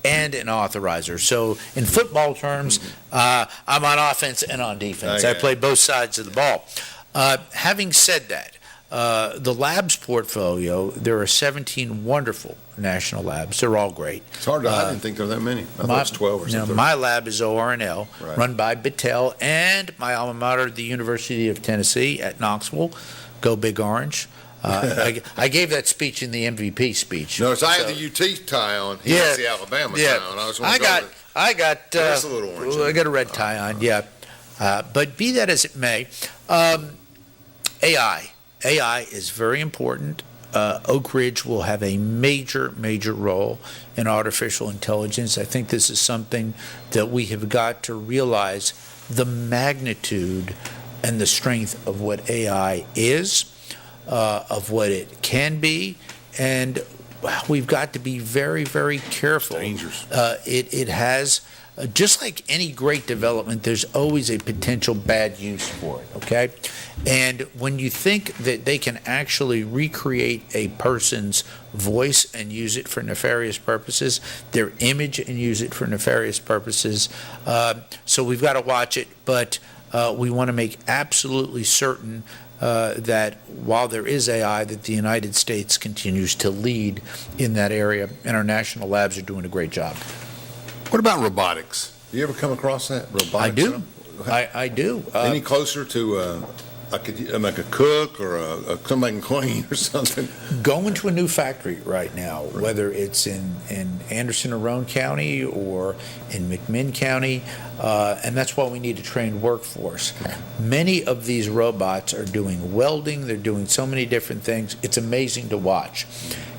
and an authorizer. So in football terms, I'm on offense and on defense. I Okay. play both sides of the ball. Having said that, the labs portfolio, there are 17 wonderful national labs. They're all great. It's hard to, I didn't think there were that many. I thought it was 12 or Now, something. my lab is ORNL, Right. run by Battelle, and my alma mater, the University of Tennessee at Knoxville. Go Big Orange. I gave that speech in the MVP speech. Notice I had So- the UT tie on. He Yeah. has the Alabama tie on. I was I got That's a little orange. I got a red tie on, yeah. But be that as it may, AI is very important. Oak Ridge will have a major role in artificial intelligence. I think this is something that we have got to realize the magnitude and the strength of what AI is, of what it can be, and we've got to be very careful. Dangerous. It has, just like any great development, there's always a potential bad use for it, okay? And when you think that they can actually recreate a person's voice and use it for nefarious purposes, their image and use it for nefarious purposes, so we've got to watch it, but we want to make absolutely certain that while there is AI, that the United States continues to lead in that area, and our national labs are doing a great job. What about robotics? You ever come across that? Robotics? I do. I do. Any closer to like a cook or somebody can clean or something? Going to a new factory right now, whether it's in Anderson or Roane County or in McMinn County, and that's why we need a trained workforce. Many of these robots are doing welding, they're doing so many different things. It's amazing to watch.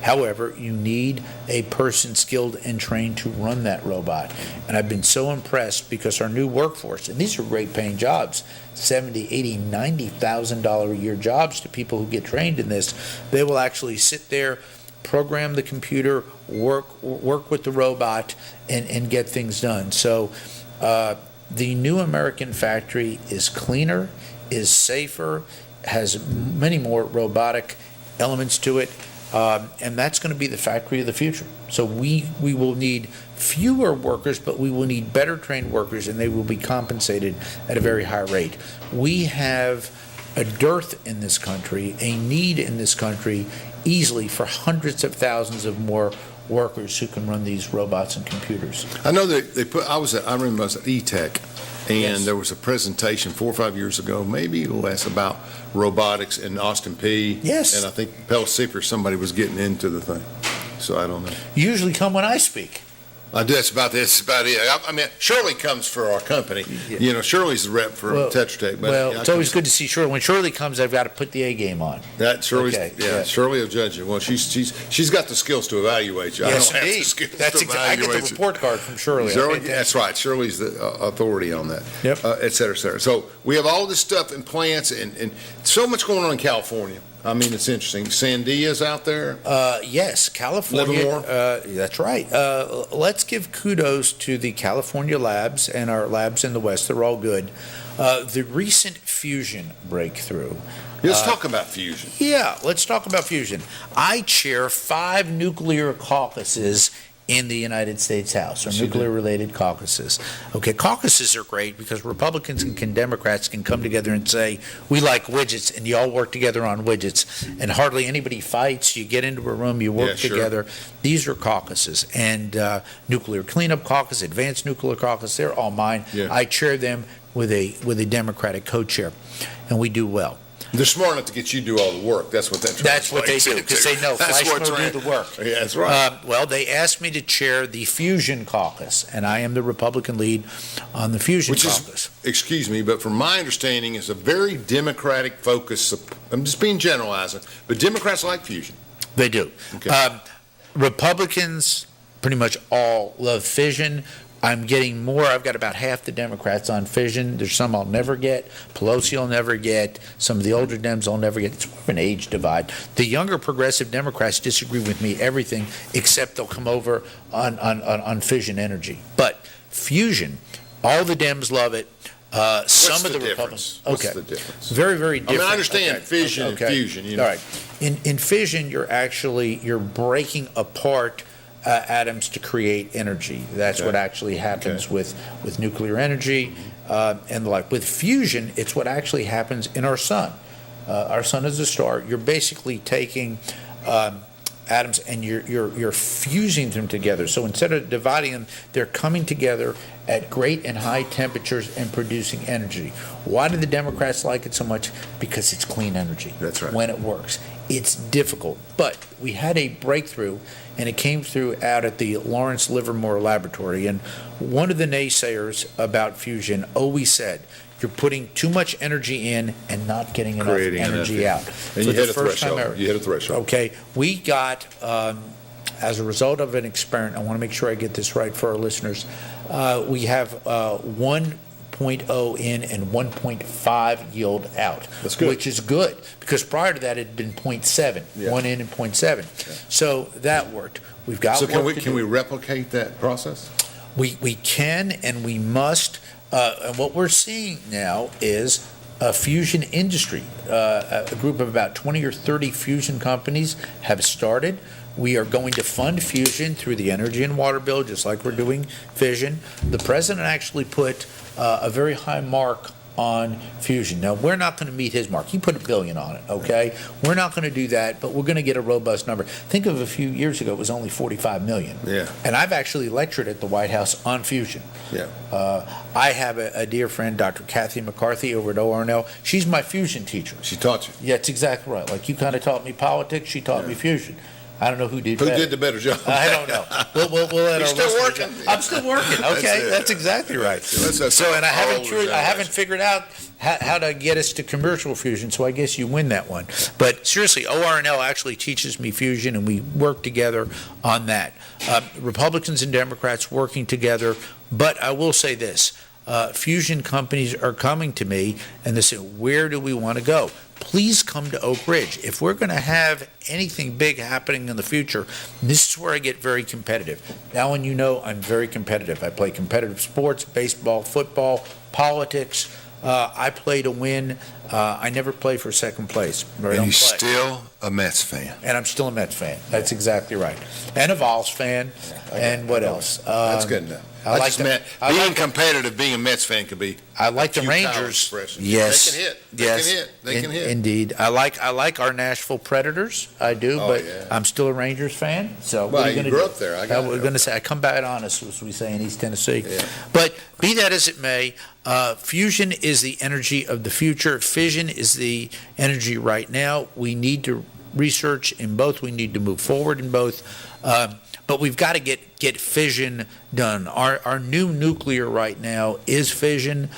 However, you need a person skilled and trained to run that robot. And I've been so impressed because our new workforce, and these are great paying jobs, $70,000, $80,000, $90,000 a year jobs to people who get trained in this. They will actually sit there, program the computer, work with the robot, and get things done. So the new American factory is cleaner, is safer, has many more robotic elements to it, and that's going to be the factory of the future. So we will need fewer workers, but we will need better trained workers, and they will be compensated at a very high rate. We have a dearth in this country, a need in this country easily for hundreds of thousands of more workers who can run these robots and computers. I know they put, I remember I was at E-Tech, and Yes. there was a presentation 4 or 5 years ago, maybe less, about robotics in Austin Peay. Yes. And I think Pell Seeker, somebody was getting into the thing. So I don't know. You usually come when I speak. I do. That's about it. I mean, Shirley comes for our company. Yeah. You know, Shirley's the rep for Tetra Tech. But Well, yeah, it's always good to see Shirley. When Shirley comes, I've got to put the A game on. That Shirley's, Okay, yeah, yeah. Shirley will judge you. Well, she's got the skills to evaluate you. Yes, I don't have the indeed. skills That's to I get the evaluate you. report card from Shirley. Shirley, Okay, that's right. Shirley's the authority on that. Yep. Et cetera, et cetera. So we have all this stuff in plants and so much going on in California. I mean, it's interesting. Sandia's out there. Yes, California. Livermore? That's right. Let's give kudos to the California labs and our labs in the West. They're all good. The recent fusion breakthrough. Let's talk about fusion. Yeah, let's talk about fusion. I chair 5 nuclear caucuses in the United States House, or nuclear-related caucuses. Okay, caucuses are great because Republicans and Democrats can come together and say, we like widgets, and you all work together on widgets, and hardly anybody fights. You get into a room, you work together. These are caucuses, and Nuclear Cleanup Caucus, Advanced Nuclear Caucus, they're all mine. Yeah. I chair them with a Democratic co-chair, and we do well. They're smart enough to get you to do all the work. That's what That's what they do, because they know Fleischmann will do the work. Yeah, that's right. Well, they asked me to chair the Fusion Caucus, and I am the Republican lead on the Fusion Caucus. Excuse me, but from my understanding, it's a very Democratic focus. I'm just being generalizing, but Democrats like fusion. They do. Okay. Republicans pretty much all love fission. I'm getting more. I've got about half the Democrats on fission. There's some I'll never get. Pelosi will never get. Some of the older Dems I'll never get. It's more of an age divide. The younger progressive Democrats disagree with me everything except they'll come over on fission energy. But fusion, all the Dems love it. Some of the Republicans. What's Okay. the difference? Very, very different. I mean, I understand fission and fusion. You know. All right. In fission, you're breaking apart atoms to create energy. That's what actually happens with nuclear energy and the like. With fusion, it's what actually happens in our sun. Our sun is a star. You're basically taking atoms and you're fusing them together. So instead of dividing them, they're coming together at great and high temperatures and producing energy. Why do the Democrats like it so much? Because it's clean energy. That's right. When it works. It's difficult, but we had a breakthrough, and it came through out at the Lawrence Livermore Laboratory. And one of the naysayers about fusion always said, you're putting too much energy in and not getting enough Creating energy enough, out. And For you the hit a first time threshold. ever. You hit a threshold. Okay, we got, as a result of an experiment, I want to make sure I get this right for our listeners, we have 1.0 in and 1.5 yield out. That's good. Which is good, because prior to that it had been 0.7, 1 in and 0.7. So that worked. We've got So can work to we do. replicate that process? We can and we must. And what we're seeing now is a fusion industry. A group of about 20 or 30 fusion companies have started. We are going to fund fusion through the energy and water bill, just like we're doing fission. The president actually put a very high mark on fusion. Now, we're not going to meet his mark. He put $1 billion on it, okay? We're not going to do that, but we're going to get a robust number. Think of a few years ago, it was only $45 million. Yeah. And I've actually lectured at the White House on fusion. Yeah. I have a dear friend, Dr. Kathy McCarthy over at ORNL. She's my fusion teacher. She taught you. Yeah, that's exactly right. Like you kind of taught me politics, she taught me fusion. I don't know who did Who better. did the better job? I don't know. We'll let You're our still listeners working. know. I'm still working. Okay, that's exactly right. So, and I haven't figured out how to get us to commercial fusion. So I guess you win that one. But seriously, ORNL actually teaches me fusion, and we work together on that. Republicans and Democrats working together. But I will say this: fusion companies are coming to me, and they say, "Where do we want to go?" Please come to Oak Ridge. If we're going to have anything big happening in the future, this is where I get very competitive. Now, and you know I'm very competitive. I play competitive sports, baseball, football, politics. I play to win. I never play for second place. And he's still a Mets fan. And I'm still a Mets fan. That's exactly right. And a Vols fan. And what else? That's good enough. I like being competitive, being a Mets fan could be. I like the futile Rangers. expression. Yes. They can hit. They can hit. Indeed. I like our Nashville Predators. I do, but yeah. I'm still a Rangers fan. So Well, what are you gonna grew do? up there. We're going to say I come back honest, as we say in East Tennessee. Yeah. But be that as it may, fusion is the energy of the future. Fission is the energy right now. We need to research in both. We need to move forward in both. But we've got to get fission done. Our new nuclear right now is fission.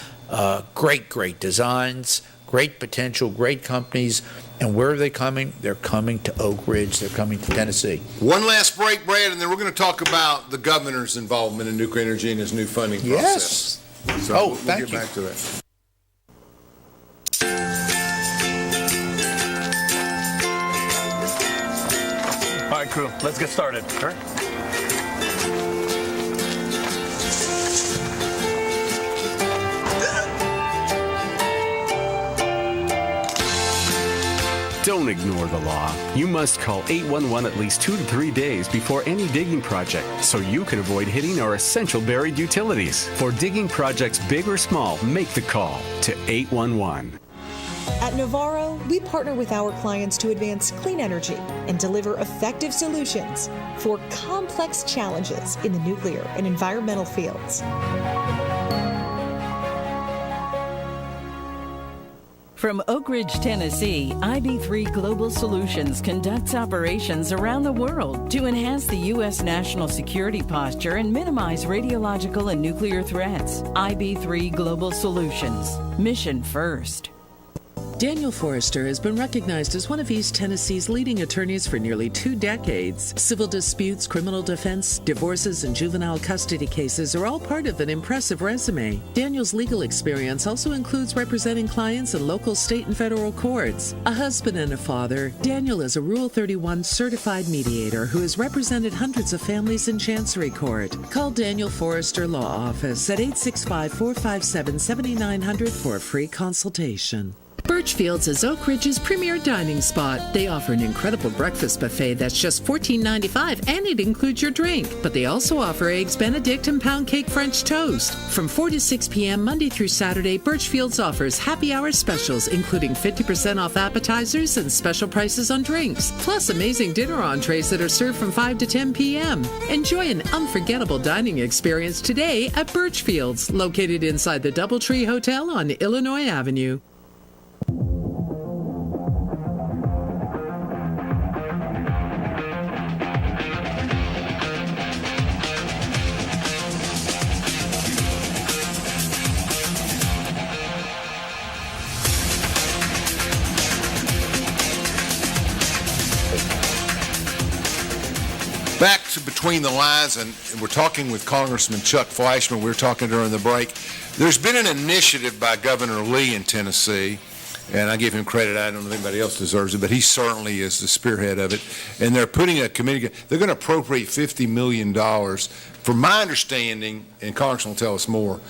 Great designs, great potential, great companies. And where are they coming? They're coming to Oak Ridge. They're coming to Tennessee. One last break, Brad, and then we're going to talk about the governor's involvement in nuclear energy and his new funding process. Yes. So we'll thank get you. back to that. All right, crew, let's get started. Sure. Don't ignore the law. You must call 811 at least 2 to 3 days before any digging project so you can avoid hitting our essential buried utilities. For digging projects big or small, make the call to 811. At Navarro, we partner with our clients to advance clean energy and deliver effective solutions for complex challenges in the nuclear and environmental fields. From Oak Ridge, Tennessee, IB3 Global Solutions conducts operations around the world to enhance the U.S. national security posture and minimize radiological and nuclear threats. IB3 Global Solutions. Mission first. Daniel Forrester has been recognized as one of East Tennessee's leading attorneys for nearly 2 decades. Civil disputes, criminal defense, divorces, and juvenile custody cases are all part of an impressive resume. Daniel's legal experience also includes representing clients in local, state, and federal courts. A husband and a father, Daniel is a Rule 31 certified mediator who has represented hundreds of families in Chancery Court. Call Daniel Forrester Law Office at 865-457-7900 for a free consultation. Birchfield's is Oak Ridge's premier dining spot. They offer an incredible breakfast buffet that's just $14.95, and it includes your drink. But they also offer Eggs Benedict and pound cake French toast. From 4 to 6 p.m. Monday through Saturday, Birchfield's offers happy hour specials, including 50% off appetizers and special prices on drinks, plus amazing dinner entrees that are served from 5 to 10 p.m. Enjoy an unforgettable dining experience today at Birchfield's, located inside the Doubletree Hotel on Illinois Avenue. Back to Between the Lines, and we're talking with Congressman Chuck Fleischmann. We were talking during the break. There's been an initiative by Governor Lee in Tennessee, and I give him credit. I don't know if anybody else deserves it, but he certainly is the spearhead of it. And they're putting a committee. They're going to appropriate $50 million, from my understanding, and Congressman will tell us more,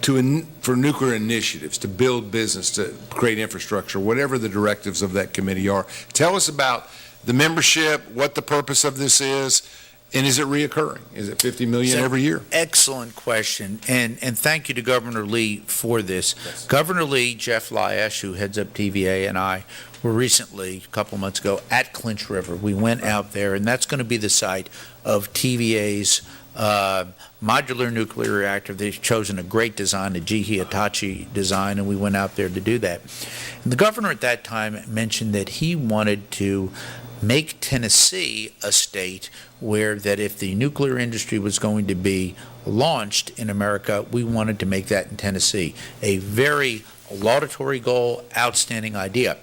for nuclear initiatives, to build business, to create infrastructure, whatever the directives of that committee are. Tell us about the membership, what the purpose of this is, and is it reoccurring? Is it $50 million every year? Excellent question, and thank you to Governor Lee for this. Yes. Governor Lee, Jeff Lyash, who heads up TVA, and I were recently, a couple months ago, at Clinch River. We went out there, and that's going to be the site of TVA's modular nuclear reactor. They've chosen a great design, a GE Hitachi design, and we went out there to do that. And the governor at that time mentioned that he wanted to make Tennessee a state where that if the nuclear industry was going to be launched in America, we wanted to make that in Tennessee. A very laudatory goal, outstanding idea.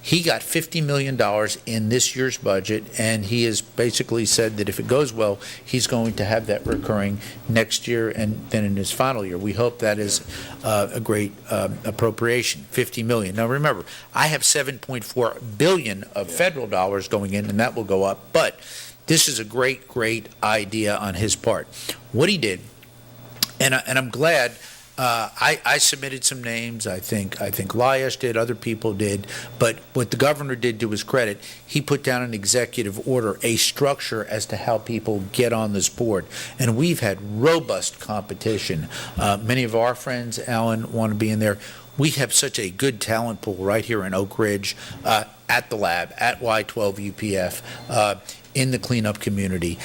He got $50 million in this year's budget, and he has basically said that if it goes well, he's going to have that recurring next year and then in his final year. We hope that is a great appropriation, $50 million. Now remember, I have $7.4 billion of federal dollars going in, and that will go up, but this is a great idea on his part. What he did, and I'm glad I submitted some names. I think Lyash did, other people did. But what the governor did, to his credit, he put down an executive order, a structure as to how people get on this board. And we've had robust competition. Many of our friends, Alan, want to be in there. We have such a good talent pool right here in Oak Ridge, at the lab, at Y12 UPF, in the cleanup community.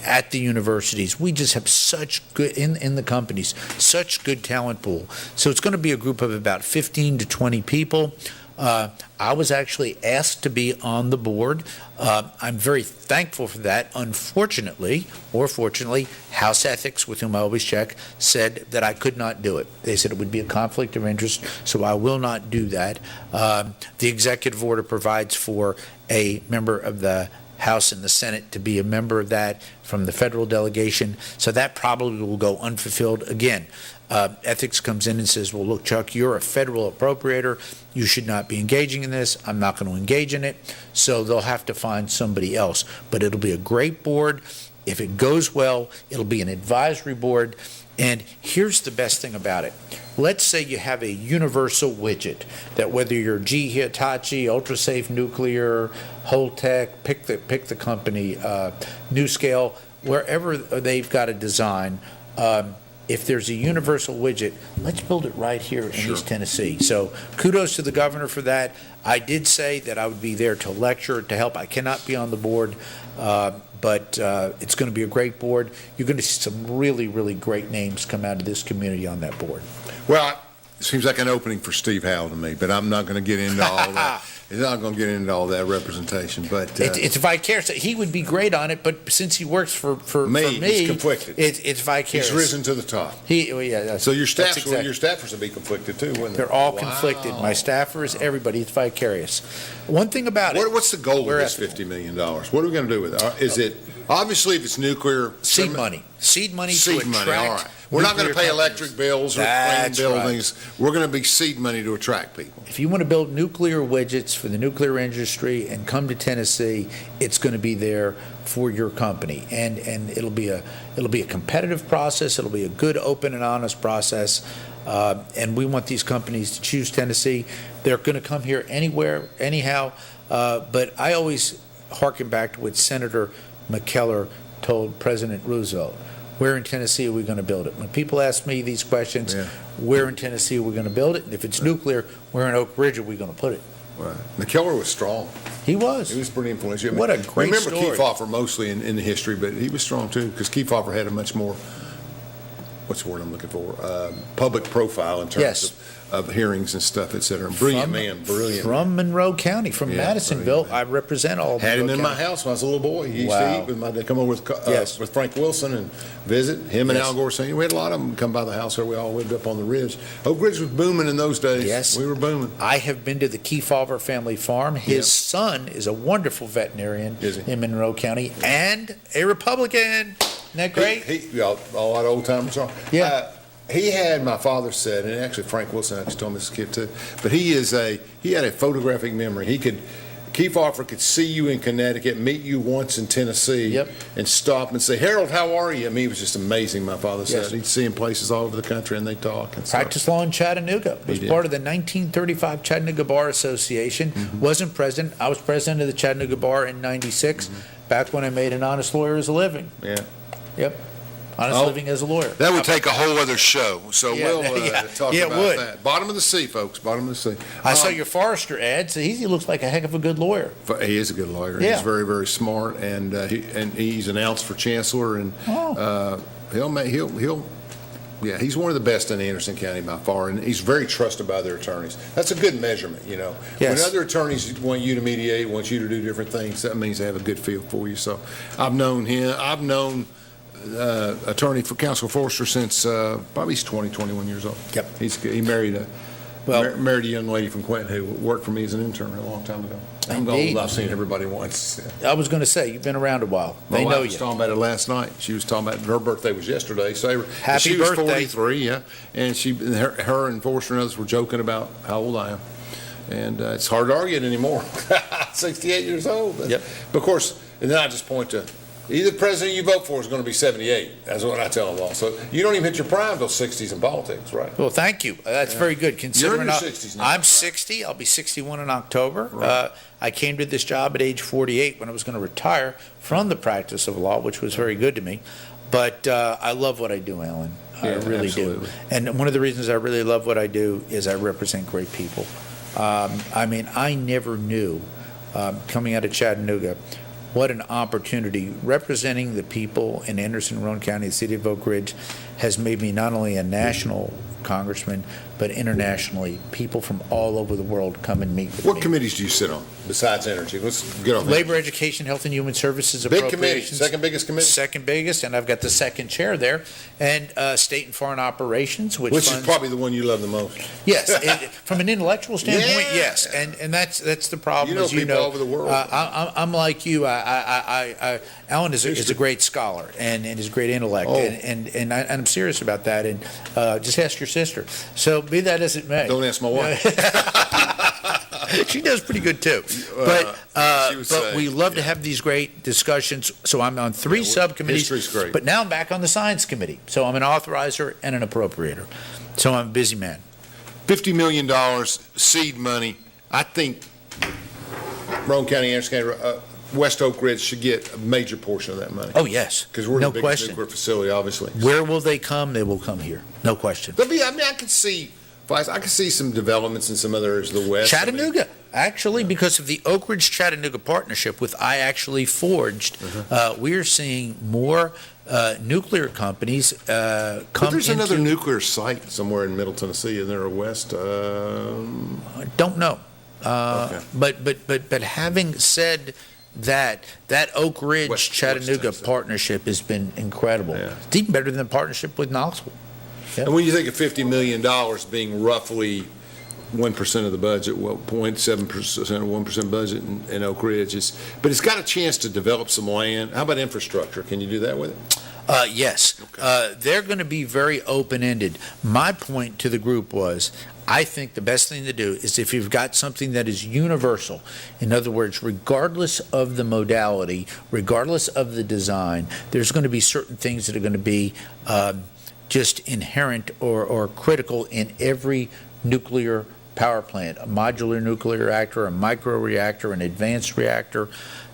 At the universities, we just have such good, in the companies, such good talent pool. So it's going to be a group of about 15 to 20 people. I was actually asked to be on the board. I'm very thankful for that. Unfortunately, or fortunately, House Ethics, with whom I always check, said that I could not do it. They said it would be a conflict of interest, so I will not do that. The executive order provides for a member of the House and the Senate to be a member of that from the federal delegation, so that probably will go unfulfilled again. Ethics comes in and says, well, look, Chuck, you're a federal appropriator. You should not be engaging in this. I'm not going to engage in it. So they'll have to find somebody else. But it'll be a great board. If it goes well, it'll be an advisory board. And here's the best thing about it. Let's say you have a universal widget that, whether you're GE Hitachi, Ultrasafe Nuclear, Holtec, pick the company, NewScale, wherever they've got a design, if there's a universal widget, let's build it right here in East Tennessee. So kudos to the governor for that. I did say that I would be there to lecture, to help. I cannot be on the board, but it's going to be a great board. You're going to see some really, really great names come out of this community on that board. Well, it seems like an opening for Steve Howell to me, but I'm not going to get into all that. He's not going to get into all that representation, but it's vicarious. He would be great on it, but since he works for me, he's conflicted. It's vicarious. He's risen to the top. So your staffers will be conflicted too, wouldn't they? They're all conflicted. My staffers, everybody. It's vicarious. One thing about it. What's the goal of this $50 million? What are we going to do with it? Is it obviously, if it's nuclear, seed money to attract? All right. We're not going to pay electric bills or clean buildings. Right. We're going to be seed money to attract people. If you want to build nuclear widgets for the nuclear industry and come to Tennessee, it's going to be there for your company, and it'll be a competitive process. It'll be a good, open, and honest process. And we want these companies to choose Tennessee. They're going to come here anywhere, anyhow. But I always harken back to what Senator McKellar told President Roosevelt. Where in Tennessee are we going to build it? When people ask me these questions, where in Tennessee are we going to build it? And if it's nuclear, where in Oak Ridge are we going to put it? Right. McKellar was strong. He was. He was pretty influential. What a great story. I remember story. Kefauver mostly in the history, but he was strong too, because Kefauver had a much more, what's the word I'm looking for, public profile in terms of hearings and stuff, et cetera. Brilliant man. From Monroe County, from Madisonville. I represent all of Had him in Monroe my house when I was a little boy. He used to eat with my dad, come over with Frank Wilson and visit. Him and Al Gore Sr. We had a lot of them come by the house there. We all lived up on the ridge. Oak Ridge was booming in those days. Yes. We were booming. I have been to the Kefauver family farm. His son is a wonderful veterinarian in Monroe County and a Republican. Isn't that great? A lot of old timers are. Yeah. He had, my father said, and actually Frank Wilson actually told me this kid too, but he had a photographic memory. Kefauver could see you in Connecticut, meet you once in Tennessee, and stop and say, Harold, how are you? I mean, it was just amazing, my father said. He'd see him places all over the country and they'd talk. And practiced law in Chattanooga. Was part of the 1935 Chattanooga Bar Association. Wasn't president. I was president of the Chattanooga Bar in 96, back when I made an honest lawyer as a living. Honest living as a lawyer. That would take a whole other show, so we'll talk about that. Bottom of the sea, folks, bottom of the sea. I saw your Forrester ad, so he looks like a heck of a good lawyer. He is a good lawyer. He's very, very smart, and he's announced for chancellor, and he's one of the best in Anderson County by far, and he's very trusted by their attorneys. That's a good measurement, you know. When other attorneys want you to mediate, want you to do different things, that means they have a good feel for you. So I've known him. I've known attorney for Counsel Forrester since probably he's 20, 21 years old. He married a young lady from Quentin who worked for me as an intern a long time ago. I'm old. I've seen everybody once. I was going to say, you've been around a while. They know you. My wife was talking about it last night. She was talking about her birthday was yesterday. So happy she birthday. was 43, and her and Forrester and others were joking about how old I am. And it's hard to argue it anymore. 68 years old. But of course, and then I just point to Either president you vote for is going to be 78. That's what I tell them all. So you don't even hit your prime till 60s in politics, right? Well, thank you. That's very good. Considering You're in your 60s now. I'm 60. I'll be 61 in October. Right. I came to this job at age 48 when I was going to retire from the practice of law, which was very good to me. But I love what I do, Alan. I really absolutely. do. And one of the reasons I really love what I do is I represent great people. I mean, I never knew, coming out of Chattanooga, what an opportunity. Representing the people in Anderson, Roane County, the city of Oak Ridge, has made me not only a national congressman, but internationally. People from all over the world come and meet with me. What committees do you sit on besides energy? Let's get on that. Labor, Education, Health and Human Services, Big committee, Appropriations. second biggest committee? Second biggest, and I've got the second chair there. And State and Foreign Operations, which Which funds, is probably the one you love the most. yes, from an intellectual standpoint, Yeah. yes, and that's the problem. You know as you people know, all over the world. I'm like you. Alan is a great scholar and is a great intellect, Oh. and I'm serious about that. And just ask your sister. So be that as it may. Don't ask my wife. She does pretty good too. She But would say, we love to have these great discussions. So I'm on three subcommittees. history's great. But now I'm back on the Science Committee. So I'm an authorizer and an appropriator. So I'm a busy man. $50 million seed money. I think Roane County, Anderson County, West Oak Ridge should get a major portion of that money. Oh, yes. Because we're no the biggest question. nuclear facility, obviously. Where will they come? They will come here. No question. I can see some developments in some other areas of the West. Chattanooga, actually, because of the Oak Ridge Chattanooga partnership, with I actually forged, we're seeing more nuclear companies come But there's into. another nuclear site somewhere in Middle Tennessee, isn't there, or west? I don't know. Okay. But having said that Oak Ridge West Chattanooga Tennessee. partnership has been incredible. Yeah. It's even better than the partnership with Knoxville. And when you think of $50 million being roughly 1% of the budget, 0.7% or 1% budget in Oak Ridge, but it's got a chance to develop some land. How about infrastructure? Can you do that with it? Yes. Okay. They're going to be very open-ended. My point to the group was, I think the best thing to do is if you've got something that is universal, in other words, regardless of the modality, regardless of the design, there's going to be certain things that are going to be just inherent or critical in every nuclear power plant, a modular nuclear reactor, a microreactor, an advanced reactor.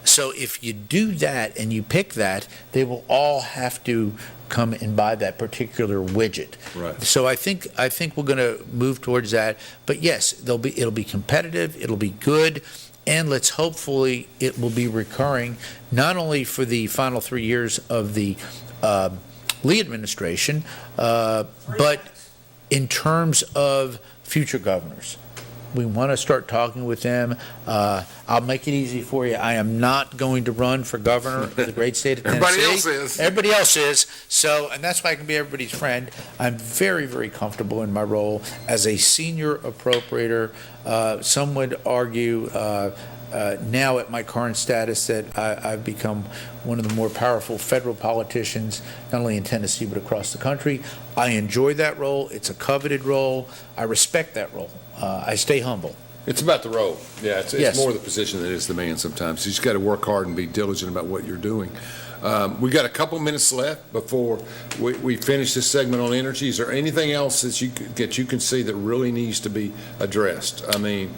So if you do that and you pick that, they will all have to come and buy that particular widget. Right. So I think we're going to move towards that. But yes, it'll be competitive, it'll be good, and let's hopefully it will be recurring not only for the final 3 years of the Lee administration, but in terms of future governors. We want to start talking with them. I'll make it easy for you. I am not going to run for governor of the great state of Tennessee. Everybody else is. Everybody else is. So, and that's why I can be everybody's friend. I'm very, very comfortable in my role as a senior appropriator. Some would argue now at my current status that I've become one of the more powerful federal politicians, not only in Tennessee but across the country. I enjoy that role. It's a coveted role. I respect that role. I stay humble. It's about the role. Yeah, it's Yes. more the position than it is the man sometimes. You just got to work hard and be diligent about what you're doing. We got a couple minutes left before we finish this segment on energy. Is there anything else that you can see that really needs to be addressed? I mean,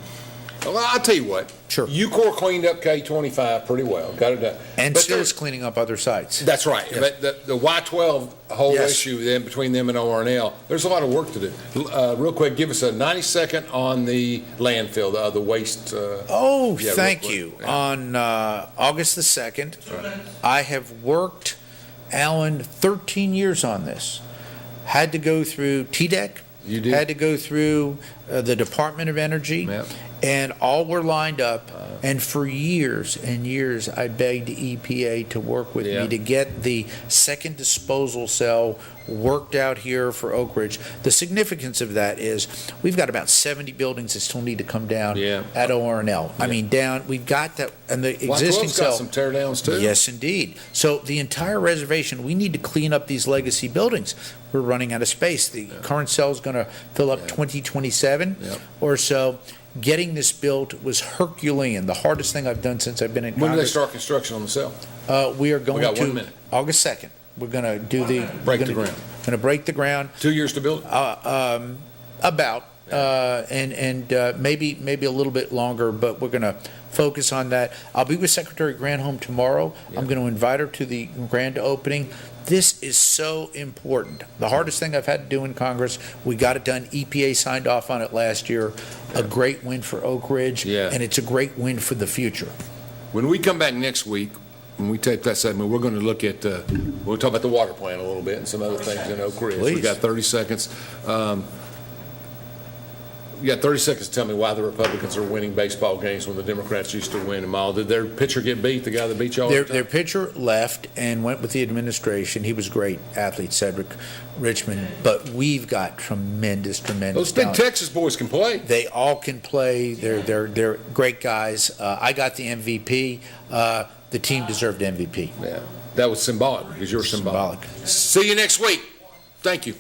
well, I'll tell you what. Sure. UCOR cleaned up K25 pretty well. Got it done. And But still there's- is cleaning up other sites. That's right. Yes. But the Y12 whole Yes. issue then between them and ORNL, there's a lot of work to do. Real quick, give us a 90-second on the landfill, the waste. Oh, Yeah, thank real you. quick. Yeah. On August the 2nd, I have worked, Alan, 13 years on this. Had to go through TDEC. You did? Had to go through the Department of Energy. Yep. And all were lined up. And for years and years, I begged EPA to work with Yeah. me to get the second disposal cell worked out here for Oak Ridge. The significance of that is we've got about 70 buildings that still need to come down Yeah. at ORNL. I mean, down, we've got that, and the existing Y12's got cell. some tear downs too. Yes, indeed. So the entire reservation, we need to clean up these legacy buildings. We're running out of space. The current cell is going to fill up 2027 Yep. or so. getting this built was Herculean, the hardest thing I've done since I've been in When do they Congress. start construction on the cell? We are going got to 1 minute. August 2nd. We're going to do the Break the ground. Going to break the ground. 2 years to build it? Maybe a little bit longer, but we're going to focus on that. I'll be with Secretary Granholm tomorrow. Yeah. I'm going to invite her to the grand opening. This is so important. The hardest thing I've had to do in Congress, we got it done. EPA signed off on it last year. A great win for Oak Ridge, and it's a great win for the future. When we come back next week, when we take that segment, we're going to look at, we'll talk about the water plant a little bit and some other things in Oak Ridge. Please. We got 30 seconds. You got 30 seconds to tell me why the Republicans are winning baseball games when the Democrats used to win them all. Did their pitcher get beat, the guy that beat y'all? Their pitcher left and went with the administration. He was a great athlete, Cedric Richmond, but we've got tremendous Those big talent. Texas boys can play. They all can play. They're great guys. I got the MVP. The team deserved MVP. Yeah, that was symbolic because you're symbolic. See you next week. Thank you.